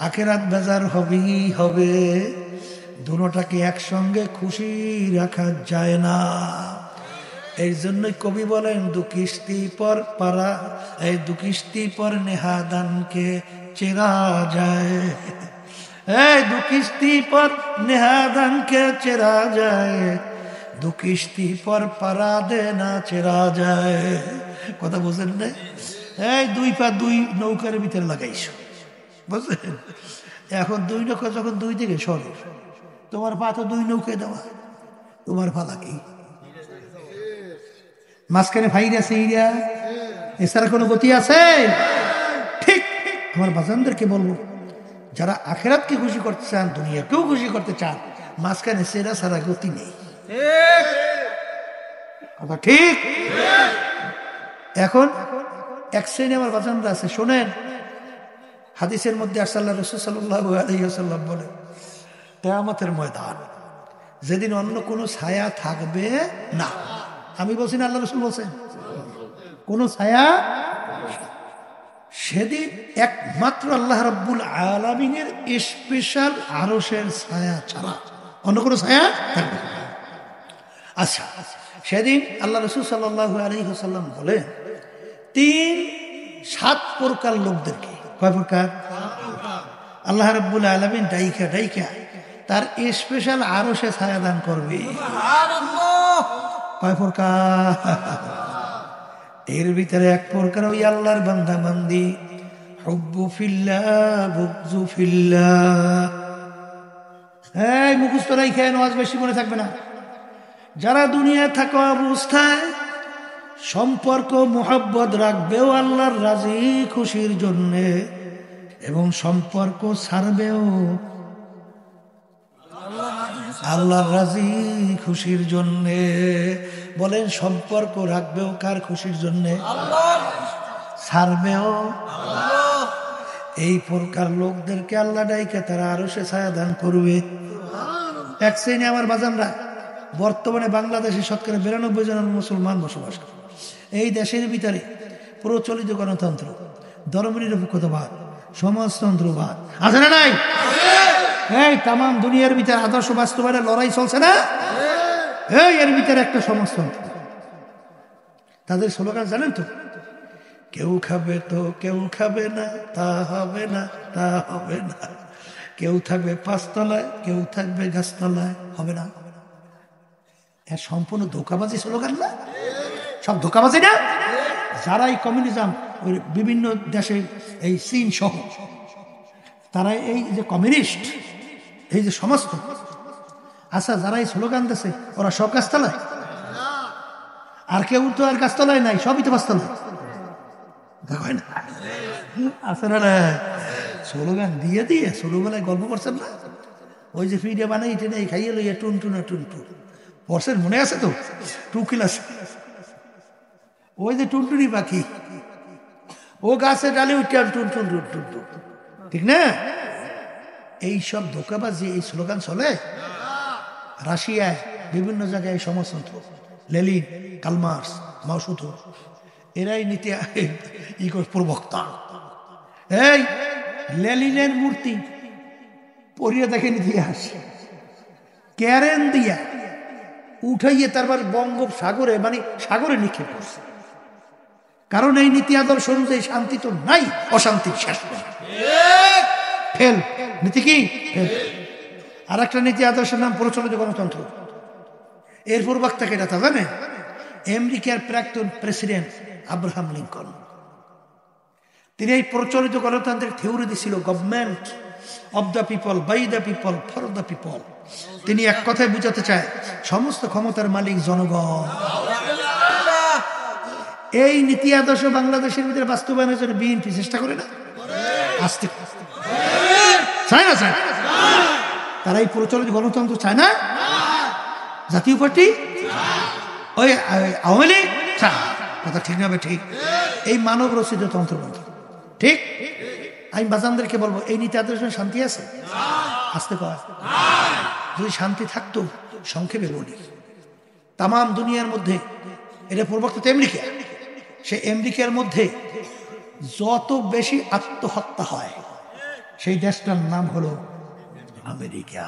S1: আখিরাত বেজার হবেই হবে। দুটোটাকে একসঙ্গে খুশি রাখা যায় না। এই জন্যই কবি বলেন, দুকিস্তি পর পারা, এই দুকিস্তি পর নেহাদানকে চেরা যায়। এই দুকিস্তি পর নেহাদানকে চেরা যায়, দুকিস্তি পর পারা দে না চেরা যায়। কথা বুঝেন না? এই দুই পা দুই নৌকার ভিতরে লাগাইছো, বুঝলেন? এখন দুই নৌকা যখন দুই দিকে সরে, তোমার পা তো দুই নৌকায় দেওয়া, তোমার পালা কি? মাঝখানে ভাইরা সেইরা, এছাড়া কোনো গতি আছে? ঠিক আমার বাজানদেরকে বলবো, যারা আখিরাতকে খুশি করতে চান, দুনিয়াকেও খুশি করতে চান, মাঝখানে সেরা সারা গতি নেই। কথা ঠিক? এখন এক শ্রেণী আমার বাজানরা আছে, শোনেন, হাদিসের মধ্যে আসছে আল্লাহ রাসূল সাল্লাল্লাহু আলাইহি ওয়াসাল্লাম বলে, কিয়ামতের ময়দান যেদিন অন্য কোনো ছায়া থাকবে না, আমি বলছি না, আল্লাহ রাসূল বলছেন, কোনো ছায়া, সেদিন একমাত্র আল্লাহ রাব্বুল আলামিনের স্পেশাল আরশের ছায়া ছাড়া অন্য কোনো ছায়া থাকবে না। আচ্ছা, সেদিন আল্লাহ রাসূল সাল্লাল্লাহু আলাইহি ওয়াসাল্লাম বলে 3-7 প্রকার লোকদেরকে, কয় প্রকার? আল্লাহ রাব্বুল আলামিন ডাইকা ডাইকা তার স্পেশাল আরশে ছায়া দান করবে। কয় প্রকার? এর ভিতরে এক প্রকার ওই আল্লাহর বান্দা বান্দি, হুব্বু ফিল্লাহ বুগযু ফিল্লাহ। এই মুখস্থ রাইখা নামাজ বেশি মনে থাকবে না। যারা দুনিয়ায় থাকা অবস্থায় সম্পর্ক মোহাব্বত রাখবেও আল্লাহর রাজি খুশির জন্যে, এবং সম্পর্ক ছাড়বেও আল্লাহর রাজি খুশির জন্যে। বলেন, সম্পর্ক রাখবেও কার খুশির জন্যে? ছাড়বেও। এই প্রকার লোকদেরকে আল্লাহ ডাইকে তারা আরশে ছায়া দান করবে। এক শ্রেণী আমার বাজানরা, বর্তমানে বাংলাদেশে শতকরা 92 জন মুসলমান বসবাস করে। এই দেশের ভিতরে প্রচলিত গণতন্ত্র, ধর্মনিরপেক্ষতাবাদ, সমাজতন্ত্রবাদ আছে না নাই? এই তাম দুনিয়ার ভিতরে আদর্শ বাস্তবায়নের লড়াই চলছে না? এই এর ভিতরে একটা সমাজতন্ত্র, তাদের স্লোগান জানেন তো? কেউ খাবে তো কেউ খাবে না, তা হবে না, তা হবে না। কেউ থাকবে 5 তলায়, কেউ থাকবে গাছতলায়, হবে না। সম্পূর্ণ ধোঁকাবাজি স্লোগান না? সব ধোঁকাবাজি না? যারা এই কমিউনিজম ওই বিভিন্ন দেশে, এই চীন সহ, তারা এই যে কমিউনিস্ট, এই যে সমস্ত, আচ্ছা যারা এই স্লোগান দিচ্ছে ওরা সব গাছতলায়? আর কেউ তো আর গাছতলায় নাই, সবই তো গাছতলায়। আচ্ছা না, স্লোগান দিয়ে দিয়ে ছোটবেলায় গল্প করছেন না? ওই যে ফিডে বানাই টেনে খাইয়ে লইয়া টুন টুনা টুন টুন পড়ছেন, মনে আছে তো? 2 ক্লাস ওই যে টুনটুনি পাখি, ও গাছে ডালে উঠে টুন টুন টুন টুন টুন, ঠিক না? এইসব ধোঁকাবাজি, এই স্লোগান চলে। রাশিয়ায় বিভিন্ন জায়গায় সমাজতন্ত্র, লেনিন, কার্ল মার্কস, মাও সুতো, এরাই নীতি প্রবক্তা। এই লেনিনের মূর্তি পরিয়ে দেখেন ইতিহাস, ক্যারেন দিয়া উঠাইয়ে তারপর বঙ্গোপসাগরে, মানে সাগরে নিক্ষেপ করছে। কারণ এই নীতি আদর্শ অনুযায়ী শান্তি তো নাই, অশান্তির শেষ ফেল। নীতি কি? আর একটা নীতি আদর্শের নাম প্রচলিত গণতন্ত্র। এর পূর্বাক্তা কেটা তা জানে? আমেরিকার প্রাক্তন প্রেসিডেন্ট আব্রাহাম লিঙ্কন। তিনি এই প্রচলিত গণতন্ত্রের থিওরি দিছিল, government of the people, by the people, for the people. তিনি এক কথায় বুঝাতে চায়, সমস্ত ক্ষমতার মালিক জনগণ। এই নীতি আদর্শ বাংলাদেশের ভিতরে বাস্তবায়নের জন্য বিএনপি চেষ্টা করে না? আসতে চায় না? চায় তারা এই প্রচলিত গণতন্ত্র চায় না? জাতীয় পার্টি, ওই আওয়ামী লীগ চায়। কথা ঠিক না? ঠিক। এই মানব রচিত তন্ত্রমন্ত্র, ঠিক? আমি বাজানদেরকে বলবো, এই নীতি আদর্শ শান্তি আছে? আসতে পারে। যদি শান্তি থাকতো, সংক্ষেপে বলি, তাম দুনিয়ার মধ্যে, এটা প্রবক্তা আমেরিকা, সে আমেরিকার মধ্যে যত বেশি আত্মহত্যা হয়, সেই দেশটার নাম হলো আমেরিকা।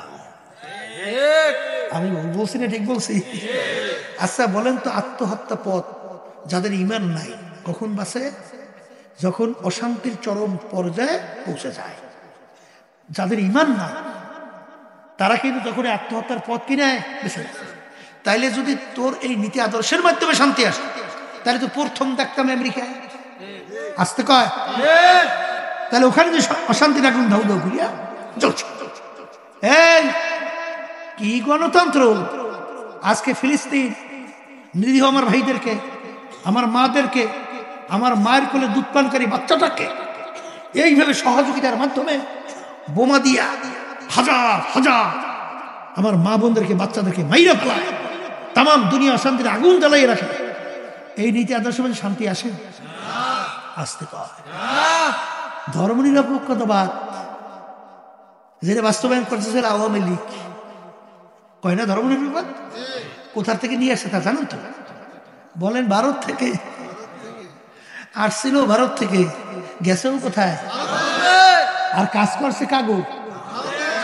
S1: আমি বলছি না? ঠিক বলছি? আচ্ছা বলেন তো, আত্মহত্যা পথ যাদের ঈমান নাই কখন বাঁচে? যখন অশান্তির চরম পর্যায়ে পৌঁছে যায়। যাদের ঈমান নাই তারা কিন্তু যখন আত্মহত্যার পথ কিনে বেছে নেয়। তাইলে যদি তোর এই নীতি আদর্শের মাধ্যমে শান্তি আসে, তাহলে তো প্রথম দেখতাম আমেরিকায়। আসতে কয়, তাহলে ওখানে যে অশান্তি রাখুন ধাউ ধাউ করিয়া চলছে। এই কি গণতন্ত্র? আজকে ফিলিস্তিন নিরীহ আমার ভাইদেরকে, আমার মাদেরকে, আমার মায়ের কোলে দুধ পানকারী বাচ্চাটাকে এইভাবে সহযোগিতার মাধ্যমে বোমা দিয়া হাজার হাজার আমার মা বোনদেরকে, বাচ্চাদেরকে মাইরা ফেলায়, তাম দুনিয়া অশান্তির আগুন জ্বালাইয়ে রাখে। এই নীতি আদর্শ শান্তি আসে? আসতে কয় ধর্মনিরপেক্ষতাবাদ, যেটা বাস্তবায়ন করতেছে আওয়ামী লীগ, কয় না ধর্মনিরপেক্ষ? কোথা থেকে নিয়ে আসে তা জানেন তো? বলেন ভারত থেকে। আসছিল ভারত থেকে, গেছেও কোথায়? আর কাজ করছে কাগো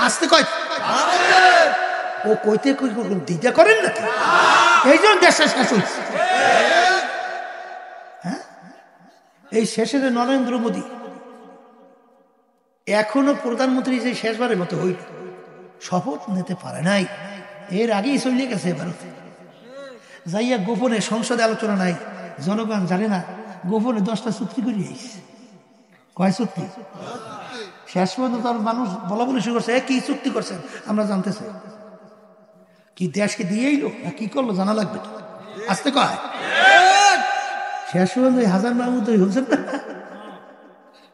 S1: আসতে কয় ও কইতে দিতে করেন নাকি? এই জন্য দেশে শেষ হচ্ছে। হ্যাঁ, এই শেষের নরেন্দ্র মোদী এখনো প্রধানমন্ত্রী যে শেষবারের মতো হইল, শপথ নিতে পারে নাই। এর আগেই চলে গেছে ভারতে, যাইয়া গোপনে, সংসদে আলোচনা নাই, জনগণ জানে না, গোপনে 10টা চুক্তি করে আইছে। কয় চুক্তি? শেষ পর্যন্ত তার মানুষ বলা বলে শুরু করছে, কি চুক্তি করছেন আমরা জানতে চাই। কি দেশকে দিয়েইল না কি করলো জানা লাগবে তো, আসতে কয়। শেষ পর্যন্ত হাজার মাহমুদ হচ্ছেন না,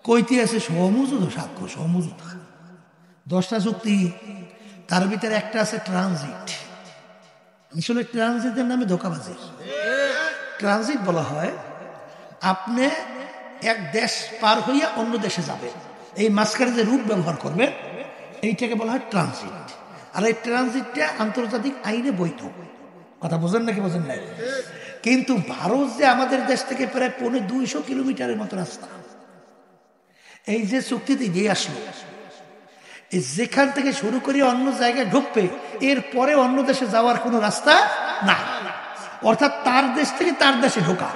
S1: কইতে আছে সমঝোত সাক্ষ্য, সমঝোত 10টা চুক্তি। তার ভিতরে একটা আছে ট্রানজিট। আসলে ট্রানজিটের নামে ধোঁকাবাজি। ট্রানজিট বলা হয় আপনি এক দেশ পার হইয়া অন্য দেশে যাবে, এই মাঝখানে যে রুট ব্যবহার করবে এইটাকে বলা হয় ট্রানজিট। আর এই ট্রানজিটটা আন্তর্জাতিক আইনে বৈধ। কথা বোঝেন নাকি বোঝেন নাই? কিন্তু ভারত যে আমাদের দেশ থেকে প্রায় 250 কিলোমিটারের মতো রাস্তা, এই যে চুক্তিতে দিয়ে আসলো, যেখান থেকে শুরু করে অন্য জায়গায় ঢুকবে, এরপরে অন্য দেশে যাওয়ার কোনো রাস্তা না। অর্থাৎ তার দেশ থেকে তার দেশে ঢোকা,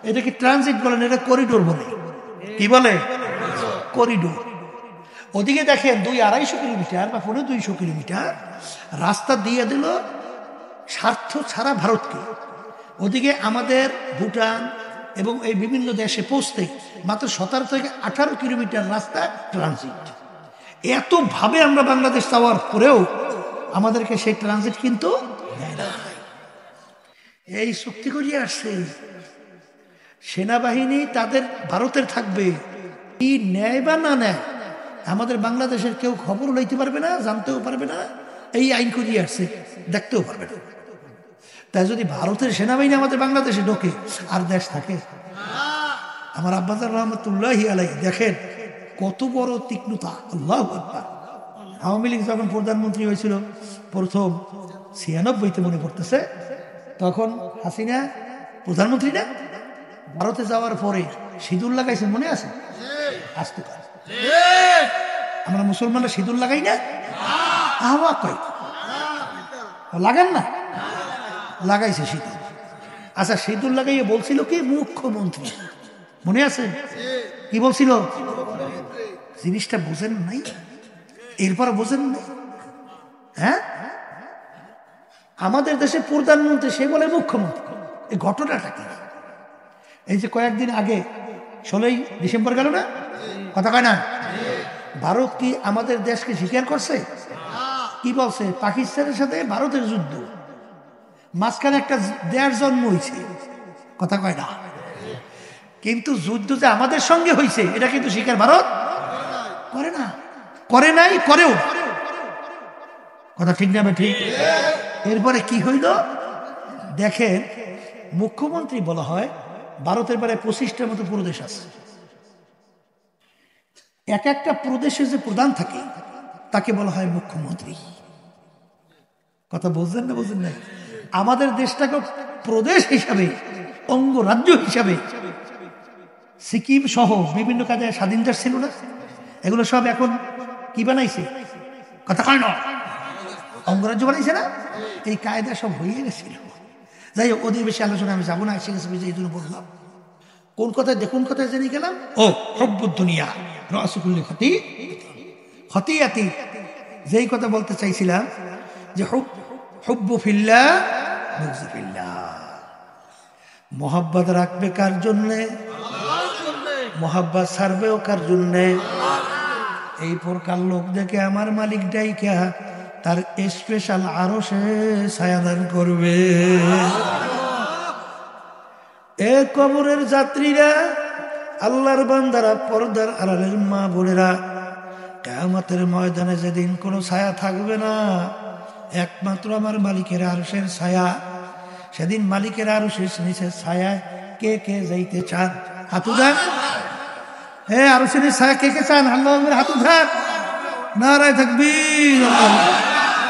S1: এটাকে ট্রানজিট বলেন, এটা করিডোর বলে। কি বলে? করিডোর। ওদিকে দেখেন 200-250 কিলোমিটার বা 200 কিলোমিটার রাস্তা দিয়ে দিল স্বার্থ ছাড়া ভারতকে। ওদিকে আমাদের ভুটান এবং এই বিভিন্ন দেশে পৌঁছতে মাত্র 17 থেকে 18 কিলোমিটার রাস্তা ট্রানজিট। এত ভাবে আমরা বাংলাদেশ যাওয়ার পরেও আমাদেরকে সেই ট্রানজিট কিন্তু দেয় না। এই চুক্তি করিয়ে আসছে। সেনাবাহিনী তাদের ভারতের থাকবে, কি নেয় বা না নেয় আমাদের বাংলাদেশের কেউ খবর লইতে পারবে না, জানতেও পারবে না। এই আইন করিয়ে আসছে, দেখতেও পারবে না। তাই যদি ভারতের সেনাবাহিনী আমাদের বাংলাদেশে ঢোকে আর দেশ থাকে। আমার আব্বাজান রহমতুল্লাহি আলাইহি দেখেন কত বড় তীক্ষ্ণতা। আল্লাহু আকবার। আওয়ামী লীগ যখন প্রধানমন্ত্রী হয়েছিল প্রথম 96-তে মনে পড়তেছে, তখন হাসিনা প্রধানমন্ত্রী না, ভারতে যাওয়ার পরে সিঁদুর লাগাইছেন, মনে আছে? আসতে পারে আমরা মুসলমানরা সিঁদুর লাগাই না? আহা কয় লাগান না? লাগাইছে সিঁদুর। আচ্ছা, সিঁদুর লাগাইয়ে বলছিল কি মুখ্যমন্ত্রী, মনে আছে? কি বলছিল? জিনিসটা বোঝেন নাই? এরপর বোঝেন নাই? হ্যাঁ, আমাদের দেশে প্রধানমন্ত্রী, সে বলে মুখ্যমন্ত্রী। এই ঘটনাটা কি? এই যে কয়েকদিন আগে 16ই ডিসেম্বর গেল না, কথা কয় না? ভারত কি আমাদের দেশকে স্বীকার করছে? কি বলছে? পাকিস্তানের সাথে ভারতের যুদ্ধ, মাঝখানে একটা দেশ জন্ম হয়েছে, কথা কয় না? কিন্তু যুদ্ধ যে আমাদের সঙ্গে হয়েছে এটা কিন্তু স্বীকার ভারত করে না, করে নাই, করেও। কথা ঠিক না? ঠিক। এরপরে কি হইল দেখেন, মুখ্যমন্ত্রী বলা হয় ভারতের প্রায় 25টার মতো প্রদেশ আছে। এক একটা প্রদেশে যে প্রধান থাকে তাকে বলা হয় মুখ্যমন্ত্রী। কথা বুঝলেন না? বুঝলেন না? আমাদের দেশটাকে প্রদেশ হিসাবে, অঙ্গরাজ্য হিসাবে সিকিম সহ বিভিন্ন কাজে স্বাধীন দেশ ছিল না, এগুলো সব এখন কি বানাইছে? কথা কয় না? অঙ্গরাজ্য বানাইছে না? এই কায়দা সব হয়ে গেছিল। যাই হোক, ওদের বেশি আলোচনা আমি যাবো না, এসে গেছে এই জন্য বললাম। কোন কথায় দেখুন, কথায় জেনে গেলাম। ও হব্বুদ দুনিয়া রাসুকুল্লি খতিয়াতি, যেই কথা বলতে চাইছিলাম যে হুব্বু ফিল্লাহ বুগযু ফিল্লাহ। মোহাব্বত রাখবে কার জন্যে? মোহাব্বত ছাড়বেও কার জন্যে? এই প্রকার লোক দেখে আমার মালিক ডাইকা তার স্পেশাল আরশে ছায়াদান করবে। এ কবরের যাত্রীরা, আল্লাহর বান্দারা, পর্দার আড়ালের মা বোনেরা, কিয়ামতের ময়দানে যেদিন কোনো ছায়া থাকবে না, একমাত্র আমার মালিকের আরশের ছায়া। সেদিন মালিকের আরশের নিচে ছায়া কে কে যাইতে চান? হাত উঠান। আরশের ছায়া কে কে চান? আল্লাহ হাত উঠান, নারায়ে তাকবীর।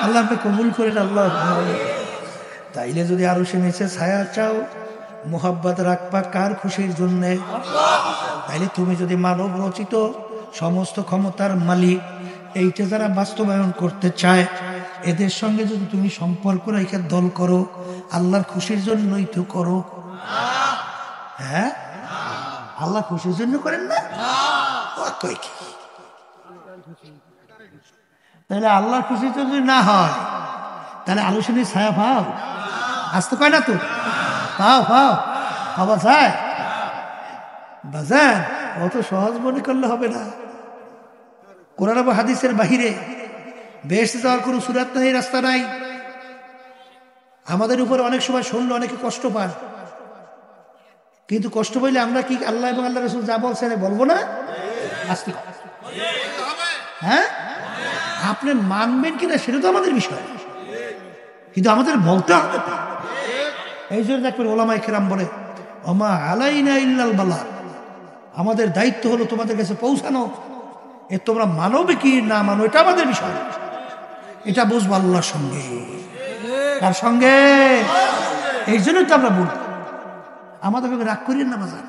S1: আল্লাহ আপনি কবুল করেন। আল্লাহ তাইলে যদি আরশের নিচে ছায়া চাও, মোহাব্বত রাখবা কার খুশির জন্যে? তাইলে তুমি যদি মানব রচিত সমস্ত ক্ষমতার মালিক এইটা যারা বাস্তবায়ন করতে চায়, এদের সঙ্গে যদি তুমি সম্পর্ক রেখে দল করো, আল্লাহর খুশির জন্যই তো করো। হ্যাঁ, আল্লাহ খুশির জন্য করেন না? কই কি তাহলে আল্লাহর খুশির জন্য না হয়, তাহলে আলোচনায় ছায়া পাও? আসতে কয় না তো, পাও পাও পাওয়া যায় বাজার। অত সহজ মনে করলে হবে না। কোরআন এবং হাদিসের বাহিরে বেহেশতে যাওয়ার কোনো সুরাত নাই, রাস্তা নাই। আমাদের উপর অনেক সময় শুনলে অনেকে কষ্ট পান, কিন্তু কষ্ট পাইলে আমরা কি আল্লাহ এবং আল্লাহ রাসূল যা বলছেন বলবো না? আসতে হ্যাঁ, আপনি মানবেন কিনা সেটা তো আমাদের বিষয়, কিন্তু আমাদের বলতে হবে। এই জন্য দেখবেন ওলামায়ে কেরাম বলে, ওমা আলাইনা ইল্লাল বালাগ, আমাদের দায়িত্ব হলো তোমাদের কাছে পৌঁছানো। এ তোমরা মানবে কি না মানো এটা আমাদের বিষয়, এটা বুঝবো আল্লাহর সঙ্গে। তার সঙ্গে এই জন্যই তো আমরা বলি, আমাদের রাগ করিয়েন না বাজার,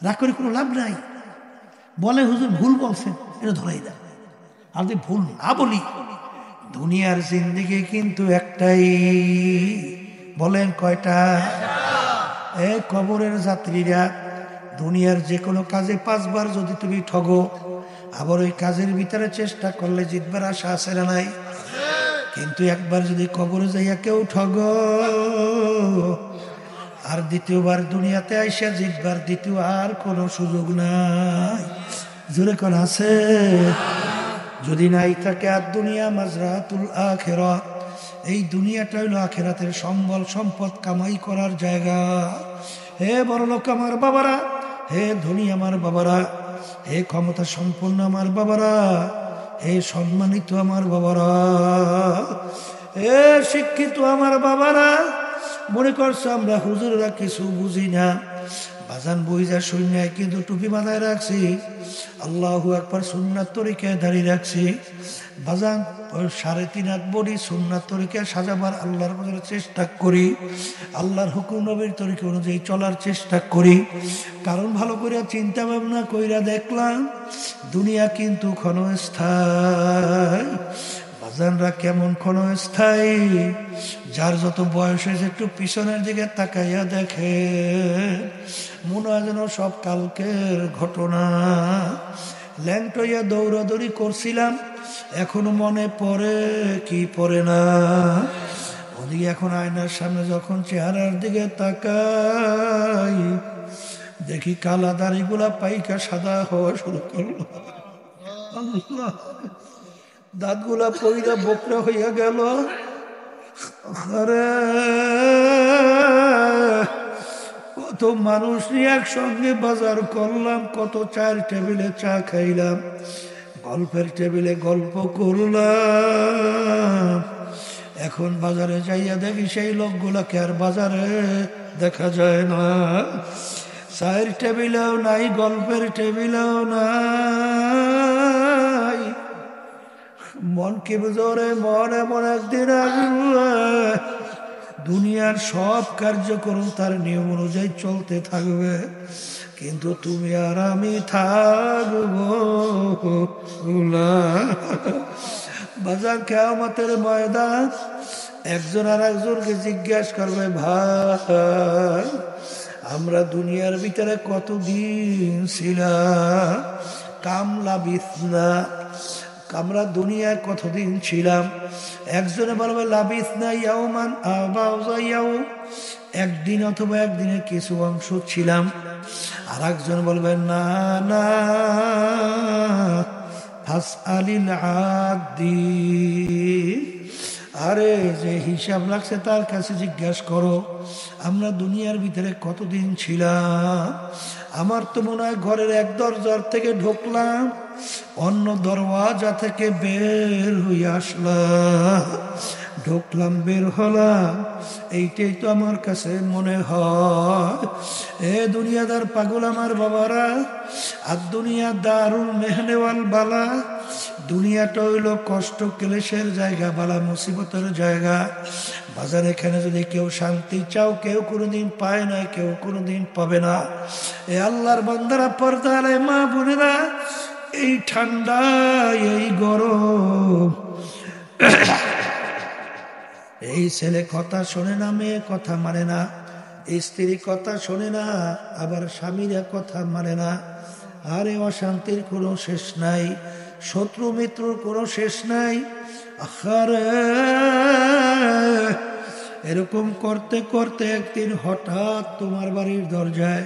S1: রাগ করে কোনো লাভ নাই। বলে হুজুর ভুল বলছেন, এটা ধরাই দেয়। আর যদি ভুল না বলি, দুনিয়ার জিন্দেগি কিন্তু একটাই। বলেন কয়টা? কবরের যাত্রীরা দুনিয়ার যে কোনো কাজে 5 বার যদি তুমি ঠগো, আবার ওই কাজের ভিতরে চেষ্টা করলে জিতবার আশা আছে না নাই? কিন্তু একবার যদি কবরে যাইয়া কেউ ঠগো, আর দ্বিতীয়বার দুনিয়াতে আইসা জিতবার দ্বিতীয় আর কোনো সুযোগ নাই। জোরে কোন আছে? যদি নাই থাকে, আর দুনিয়া মাজরাতুল আখিরাহ, এই দুনিয়াটা হইল আখিরাতের সম্বল সম্পদ কামাই করার জায়গা। হে বড়লোক আমার বাবারা, হে ধনী আমার বাবারা, হে ক্ষমতা সম্পন্ন আমার বাবারা, হে সম্মানিত আমার বাবারা, হে শিক্ষিত আমার বাবারা, মনে করছো আমরা হুজুররা কিছু বুঝি না। বাজান বইজা শূন্যায় কিন্তু টুপি মাথায় রাখছি, আল্লাহু আকবার সুন্নাত তরিকায় দাঁড়িয়ে রাখছি। বাজান 3.5 হাত বডি সুন্নাত তরিকায় সাজাবার আল্লাহর বাজারে চেষ্টা করি, আল্লাহর হুকুম নবীর তরিকা অনুযায়ী চলার চেষ্টা করি। কারণ ভালো করে চিন্তা ভাবনা কইরা দেখলাম, দুনিয়া কিন্তু ক্ষণস্থায়ী। বাজানরা কেমন ক্ষণস্থায়ী? যার যত বয়স হয়েছে একটু পিছনের দিকে তাকাইয়া দেখে, মনে হয় যেন সব কালকের ঘটনা। ল্যাংটইয়া দৌড়াদৌড়ি করছিলাম, এখনো মনে পড়ে কি পড়ে না? ওদিকে এখন আয়নার সামনে যখন চেহারার দিকে তাকাই, দেখি কালা দাড়িগুলা পাইকা সাদা হওয়া শুরু করলো, দাঁতগুলা পইরা বোকরা হইয়া গেল। আরে কত মানুষ নিয়ে একসঙ্গে বাজার করলাম, কত চায়ের টেবিলে চা খাইলাম, গল্পের টেবিলে গল্প করলাম। এখন বাজারে যাইয়া দেখি সেই লোকগুলাকে আর বাজারে দেখা যায় না। চায়ের টেবিলেও নাই, গল্পের টেবিলেও নাই। মন কি বুঝরে, মন এমন একদিন আসবে দুনিয়ার সব কার্যক্রম তার নিয়ম অনুযায়ী চলতে থাকবে, কিন্তু তুমি আর আমি থাকবো না। বাজার কিয়ামতের ময়দান একজন আর একজনকে জিজ্ঞাসা করবে, ভাই আমরা দুনিয়ার ভিতরে কতদিন ছিলাম? কামলা বিছনা, আমরা দুনিয়ায় কতদিন ছিলাম? একজনে বলবে লাবিসনা ইয়াওমান আও বাযা ইয়াওম, একদিন অথবা একদিনের কিছু অংশ ছিলাম। আর একজন বলবে না না, ফাসআলিল আদি, আরে যে হিসাব রাখছে তার কাছে জিজ্ঞাসা করো আমরা দুনিয়ার ভিতরে কতদিন ছিলাম। আমার তো মনে হয় ঘরের এক দরজার থেকে ঢুকলাম, অন্য দরওয়াজা থেকে বের হয়ে আসলাম, ঢুকলাম বের হলাম, এইটাই তো আমার কাছে মনে হয়। এ দুনিয়াদার পাগল আমার বাবারা, আর দুনিয়া দারুল মেহনে ওয়াল বালা, দুনিয়াটা হইল কষ্ট ক্লেশের জায়গা, বালা মুসিবতের জায়গা। বাজার এখানে যদি কেউ শান্তি চাও, কেউ কোনোদিন পায় না, কেউ কোনোদিন পাবে না। এ আল্লাহর বান্দারা, পর্দা আলে মা বোনেরা, এই ঠান্ডা, এই গরম, এই ছেলে কথা শোনে না, মেয়ে কথা মানে না, স্ত্রী কথা শোনে না, আবার স্বামীরা কথা মানে না। আরে অশান্তির কোনো শেষ নাই, শত্রু মিত্রর কোনো শেষ নাই। আরে এরকম করতে করতে একদিন হঠাৎ তোমার বাড়ির দরজায়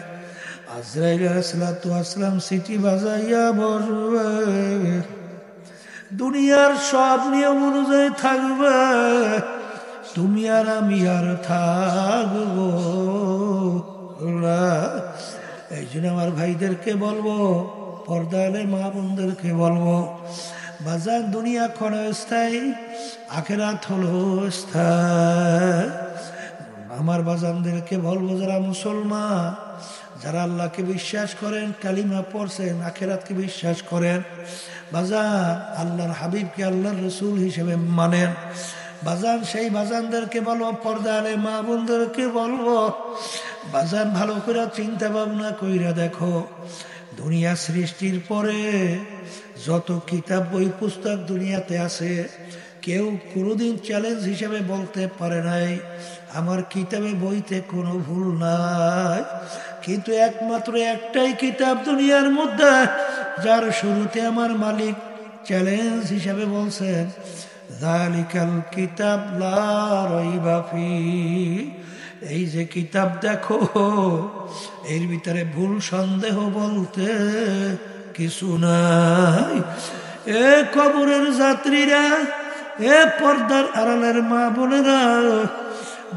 S1: আজরাইল আলাইহিসসালাতু ওয়াসসালাম সিটি বাজাইয়া বসবে। দুনিয়ার সব নিয়ম অনুযায়ী থাকবে, তুমি আর আমি আর থাকবো না। এই জন্য আমার ভাইদেরকে বলবো, পর্দালে মা বোনদেরকে বলবো, বাজার দুনিয়া ক্ষণস্থায়ী, আখেরাত হলো স্থায়ী। আমার বাজানদেরকে বলবো, যারা মুসলমান, যারা আল্লাহকে বিশ্বাস করেন, কালিমা পড়ছেন, আখেরাতকে বিশ্বাস করেন, বাজান আল্লাহর হাবিবকে আল্লাহর রসুল হিসেবে মানেন, বাজান সেই বাজানদেরকে বলবো, পর্দালে মা বোনদেরকে বলবো, বাজান ভালো করে চিন্তা ভাবনা কইরা দেখো, দুনিয়া সৃষ্টির পরে যত কিতাব বই পুস্তক দুনিয়াতে আছে, কেউ কোনোদিন চ্যালেঞ্জ হিসেবে বলতে পারে নাই আমার কিতাবে বইতে কোনো ভুল নাই। কিন্তু একমাত্র একটাই কিতাব দুনিয়ার মধ্যে, যার শুরুতে আমার মালিক চ্যালেঞ্জ হিসেবে বলছেন, যালিকাল কিতাব লা রাইবা ফীহ, এই যে কিতাব দেখো, এর ভিতরে ভুল সন্দেহ বলতে কিছু নাই। এ কবরের যাত্রীরা, এ পর্দার আড়ালের মা বোনেরা,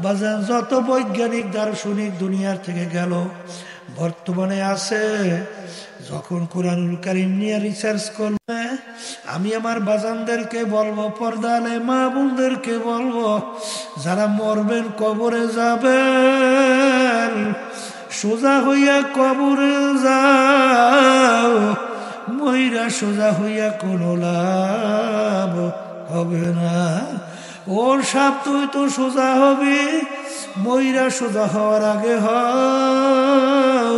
S1: বাজার যত বৈজ্ঞানিক দার্শনিক দুনিয়ার থেকে গেল, বর্তমানে আছে, যখন কোরআনুল কারীম নিয়ে রিসার্চ করবে, আমি আমার বাজানদেরকে বলবো, পর্দালে মা বোনদেরকে বলবো, যারা মরবেন, কবরে যাবেন, সোজা হইয়া কবরে যাও, মইরা সোজা হইয়া কোনো লাভ হবে না। ওর সাপ তুই তো সোজা হবি, মইরা সোজা হওয়ার আগে হও।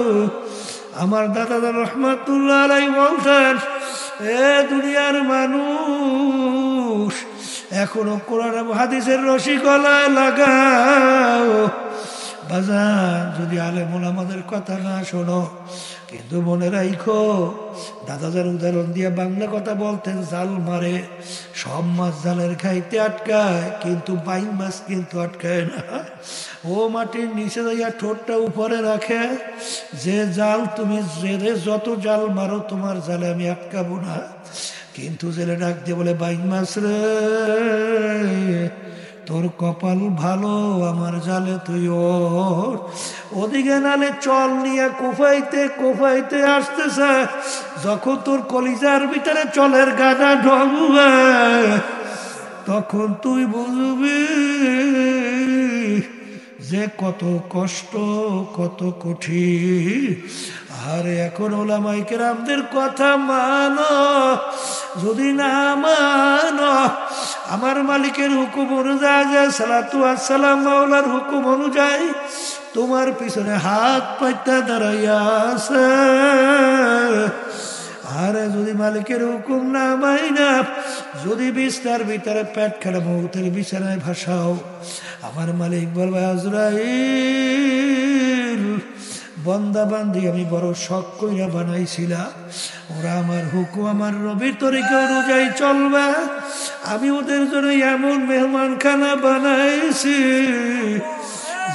S1: আমার দাদা রহমাতুল্লাহ আলাইহি বলতেন, এ দুনিয়ার মানুষ, এখনো কোরআন হাদিসের রশি গলায় লাগাও। বাজান যদি আলেম ওলামাদের কথা না শোনো, কিন্তু মনে রাখো, দাদাজার উদাহরণ দিয়ে বাংলা কথা বলতেন, জাল মারে, সব মাছ জালের খাইতে আটকায়, কিন্তু বাইন মাছ কিন্তু আটকায় না। ও মাটির নিচে যাইয়া ঠোঁটটা উপরে রাখে, যে জাল তুমি জেলে যত জাল মারো, তোমার জালে আমি আটকাবো না। কিন্তু জেলে ডাক দিয়ে বলে, বাইন মাছ রে, তোর কপাল ভালো, আমার জালে তুই ওর। ওদিকে নালে চল নিয়ে কোফাইতে কোফাইতে আসতেছে, যখন তোর কলিজার ভিতরে চলের গাদা ঢলবে, তখন তুই বুঝবি যে কত কষ্ট, কত কঠিন। আর এখন ওলামায়ে কেরামদের কথা মানো, যদি না মানো, আমার মালিকের হুকুম অনুযায়ী, সালাতু ওয়াস সালাম মাওলার হুকুম অনুযায়ী তোমার পিছনে হাত পাইতা দাঁড়াইয়া আছে। আর যদি মালিকের হুকুম না মাইনা, যদি বিছানার ভিতরে পেট খেলা মৌতের বিছানায় ভাসাও, আমার মালিক বলবে, আজরাইল, বন্দা বান্দি আমি বড় শখ কইরা বানাইছিলাম, ওরা আমার হুকুম, আমার নবীর তরিকা অনুযায়ী চলবে, আমি ওদের জন্য এমন মেহমানখানা বানাইছি,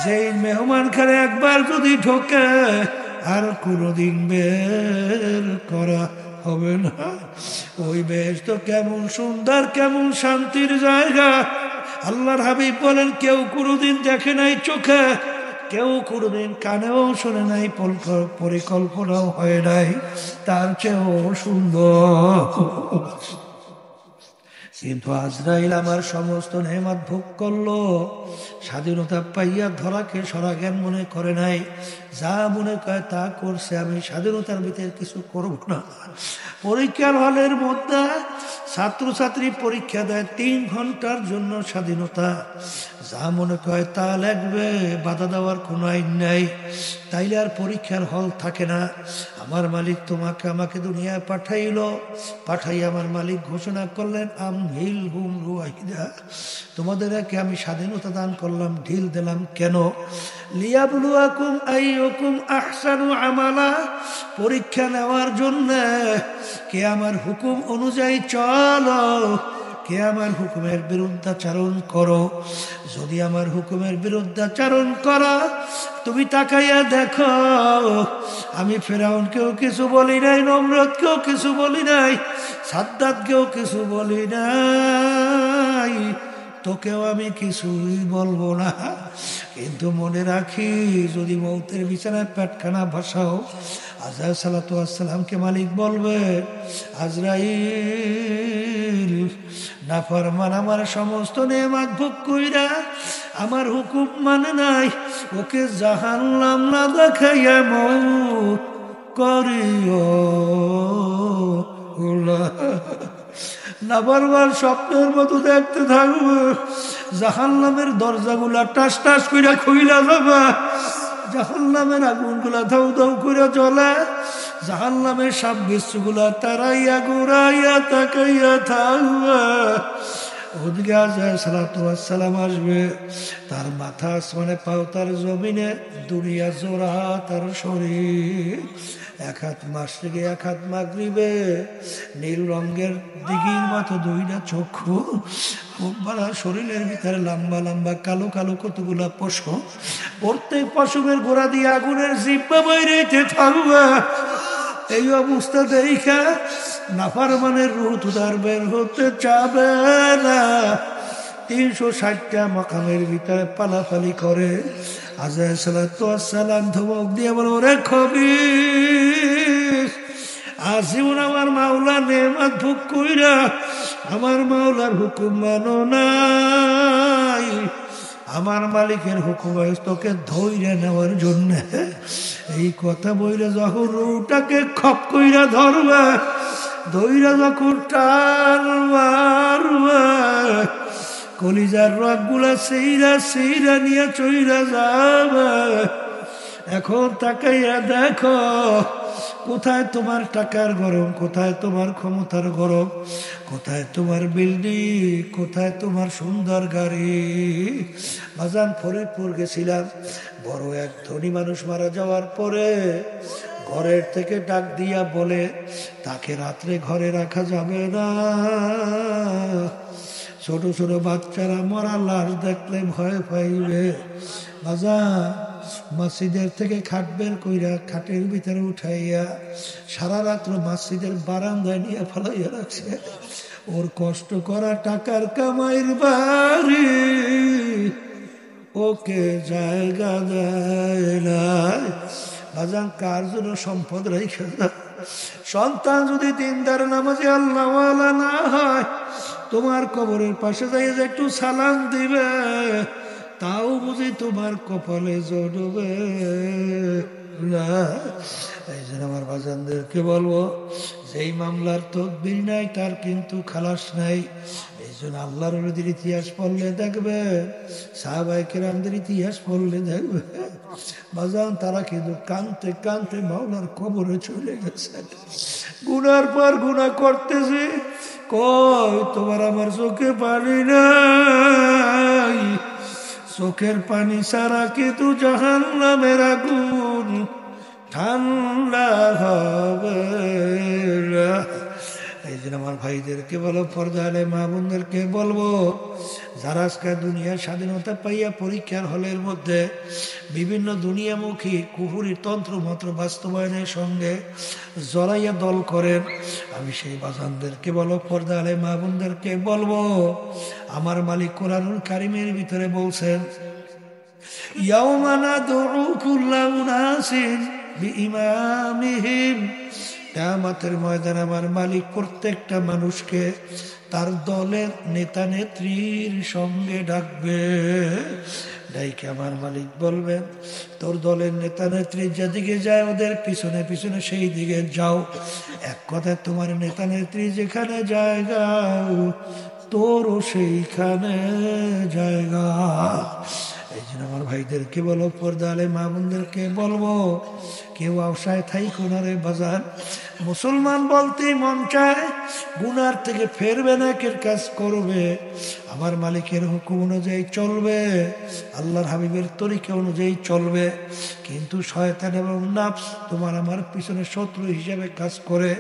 S1: যেই মেহমানখানা একবার যদি ঢোকে, আর কোনোদিন বের করা হবে না। ওই বেহেশত কেমন সুন্দর, কেমন শান্তির জায়গা। আল্লাহর হাবিব বলেন, কেউ কোনোদিন দেখে নাই চোখে, কেউ কোনোদিন কানেও শোনে নাই, পরিকল্পনাও হয় নাই, তার চেয়েও সুন্দর। কিন্তু আজরাইল আমার সমস্ত নেয়ামত ভোগ করলো, স্বাধীনতা পাইয়া ধরাকে সরা জ্ঞান মনে করে নাই, যা মনে করে তা করছে। আমি স্বাধীনতার ভিতরে কিছু করব না। পরীক্ষার হলের মধ্যে ছাত্রছাত্রী পরীক্ষা দেয় 3 ঘন্টার জন্য, স্বাধীনতা, যা মনে করে তা লাগবে, বাধা দেওয়ার কোনো আইন নাই। তাইলে আর পরীক্ষার হল থাকে না। আমার মালিক আমাকে দুনিয়ায় পাঠাই আমার মালিক ঘোষণা করলেন, আমহিল হুম রুয়াইদা, তোমাদেরকে আমি স্বাধীনতা দান করলাম, ঢিল দিলাম। কেন? লিয়াবলুয়াকুম আইয়ুকুম আহসানু আমালা, পরীক্ষা নেওয়ার জন্য। কে আমার হুকুম অনুযায়ী চলো, কে আমার হুকুমের বিরুদ্ধাচারণ করো। যদি আমার হুকুমের বিরুদ্ধাচারণ করো, তুমি তাকাইয়া দেখো, আমি ফেরাউনকেও কিছু বলি নাই, নমরুদকেও কিছু বলি নাই, সাদ্দাতকেও কিছু বলি নাই, তোকেও আমি কিছুই বলবো না। কিন্তু মনে রাখি, যদি মৌতের বিছানায় পেটখানা ভাসাও, আজরাইল সালাতু ওয়াসসালামকে মালিক বলবে, আজরাইল নাফরমান আমার সমস্ত নেয়ামত ভোগ কইরা আমার হুকুম মানে নাই, ওকে জাহান্নাম না দেখাইয়া মৌত করিও। নাফরমান স্বপ্নের মতো দেখতে থাকবে, জাহান্নামের দরজাগুলা টাস টাস কইরা খুইলা যাবে, জাহান্নামের আগুনগুলা ধাউ ধাউ করে জ্বলে, জাহান্নামের সব বিশ্বগুলা তারাইয়া ঘুরাইয়া তাকাইয়া থাকবে। ওদিকে আজরাইল সালাতু ওয়াসসালাম আসবে, তার মাথা আসমানে, পাও তার জমিনে, দুনিয়া জোড়া তার শরীর, এক হাত মাশরিকে এক হাত মাগরিবে, নীল রঙের দিঘির মতো 2টা চক্ষু, শরীরের ভিতরে লম্বা লম্বা কালো কালো কতগুলা পশম, প্রত্যেক পশমের গোড়া দিয়ে আগুনের জিহ্বা বাইরেতে থাকবে। এই অবস্থা দেখা নাফরমানের রূহ তুদার বের হতে চাবে না। 360টা মাকামের ভিতরে পালাপালি করে। আজরাইল সালাতু ওয়াসসালাম ধমক দিয়ে বলে, ওরে খবীর, আজীবন আমার মাওলা নেয়ামত ভোগ কইরা আমার মাওলার হুকুম মানো নাই। আমার মালিকের হুকুম তোকে ধৈর্য নেওয়ার জন্য। এই কথা বইলে যখন রুটাকে খপ কইরা ধরবে, ধৈর্য যখন টানবা, কলিজার রগগুলা সেইরা সেইরা নিয়ে চইরা যাবে। এখন তাকাইয়া দেখো, কোথায় তোমার টাকার গরম, কোথায় তোমার ক্ষমতার গরম, কোথায় তোমার বিল্ডিং, কোথায় তোমার সুন্দর গাড়ি। বাজান ফরিদপুর গেছিলাম, বড় এক ধনী মানুষ মারা যাওয়ার পরে ঘরের থেকে ডাক দিয়া বলে, তাকে রাত্রে ঘরে রাখা যাবে না, ছোট ছোট বাচ্চারা মরা লাশ দেখলে ভয় পাইবে। বাজান মসজিদের থেকে খাট বের কইরা খাটের ভিতরে উঠাইয়া সারা রাত্র মসজিদের বারান্দায় নিয়ে ফেলাইয়া রাখছে। ওর কষ্ট করা টাকার কামাইয়ের বাড়ি ওকে জায়গা দেয় না। বাজান কার জন্য সম্পদ রেখে যায়? সন্তান যদি দিনদার নামাজি আল্লাহওয়ালা না হয়, তোমার কবরের পাশে যাই যে একটু সালাম দিবে, তাও বুঝি তোমার কপালে জড়বে না। এই জন্য আমার বাজানদেরকে বলবো, যেই মামলার তদবির নাই তার কিন্তু খালাস নাই। এই জন্য আল্লাহর ওলিদের ইতিহাস পড়লে দেখবে, সাহাবায়ে কেরামদের ইতিহাস পড়লে দেখবে, বাজান তারা কিন্তু কানতে কানতে মাওলার কবরে চলে গেছে। গুনার পর গুনাহ করতেছে, কই তোমার আমার চোখে পানি নাই, চোখের পানি ছাড়া কিন্তু জাহান্নামের আগুন ঠান্ডা হবে না। এই জন্য আমার ভাইদেরকে বলো, পর্দালে মা বোনদেরকে বলবো, যারা আজকে দুনিয়ার স্বাধীনতা পাইয়া পরীক্ষার হলের মধ্যে বিভিন্ন দুনিয়ামুখী কুফুরি তন্ত্র মন্ত্র বাস্তবায়নের সঙ্গে জড়াইয়া দল করেন, আমি সেই বাজানদেরকে বলো, পর্দালে মা বোনদেরকে বলবো, আমার মালিক কোরআনুল কারীমের ভিতরে বলছেন, ইয়াউমা নাদউ কুল্লা উনাসিন বিইমামিহিম, কিয়ামতের ময়দানে আমার মালিক প্রত্যেকটা মানুষকে তার দলের নেতা নেত্রীর সঙ্গে ডাকবে। ডাইকে আমার মালিক বলবেন, তোর দলের নেতা নেত্রী যেদিকে যায় ওদের পিছনে পিছনে সেই দিকে যাও। এক কথায় তোমার নেতা নেত্রী যেখানে জায়গা তোরও সেইখানে জায়গা। এই জন্য আমার ভাইদেরকে বলো, পর্দা আলে মা বোনদেরকে বলবো, কেউ আশায় থাইকো না রে বাজার। মুসলমান বলতেই মন চায় গুনার থেকে ফেরবে না, কের কাজ করবে, আমার মালিকের হুকুম অনুযায়ী চলবে, আল্লাহর হাবিবের তরিকা অনুযায়ী চলবে। কিন্তু শয়তান এবং নাফস তোমার আমার পিছনে শত্রু হিসেবে কাজ করে,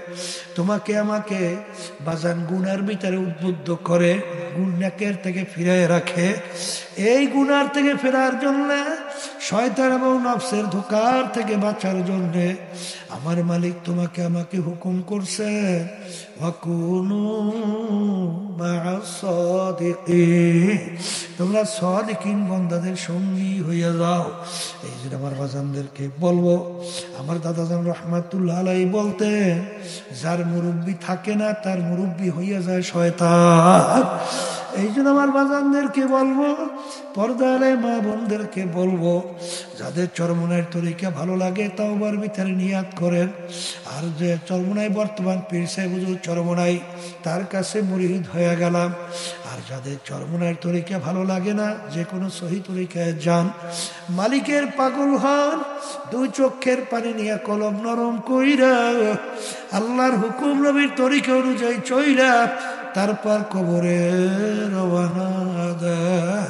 S1: তোমাকে আমাকে বাজান গুনার ভিতরে উদ্বুদ্ধ করে, গুনাহের থেকে ফিরিয়ে রাখে। এই গুনার থেকে ফেরার জন্য, শয়তান এবং নফসের ধোঁকার থেকে বাঁচার জন্য আমার মালিক তোমাকে আমাকে হুকুম করছে, ওয়াকুনু মা'আস সাদিকিন, তোমরা সাদিকিন বান্দাদের সঙ্গী হইয়া যাও। এই জন্য আমার বাজানদেরকে বলবো, আমার দাদাজান রহমাতুল্লাহ আলাইহি বলতেন, যার মুরব্বি থাকে না তার মুরব্বি হইয়া যায় শয়তান। এই জন্য আমার বাজানদেরকে বলবো, পর্দারে মা বোনদেরকে বলবো, যাদের চরমনাইয়ের তরিকা ভালো লাগে তাওবার ভিতরে নিয়াত করেন। আর যে চরমনাই বর্তমান পীর সাহেব হুজুর চরমনাই, তার কাছে মুরিদ হয়ে গেলাম। আর যাদের চরমনাইয়ের তরিকা ভালো লাগে না, যে কোনো সহি তরিকায় যান, মালিকের পাগল হন, দুই চোখের পানি নিয়ে কলম নরম কইরা আল্লাহর হুকুম নবীর তরিকা অনুযায়ী চইলা তারপর কবরে রওনা দেয়।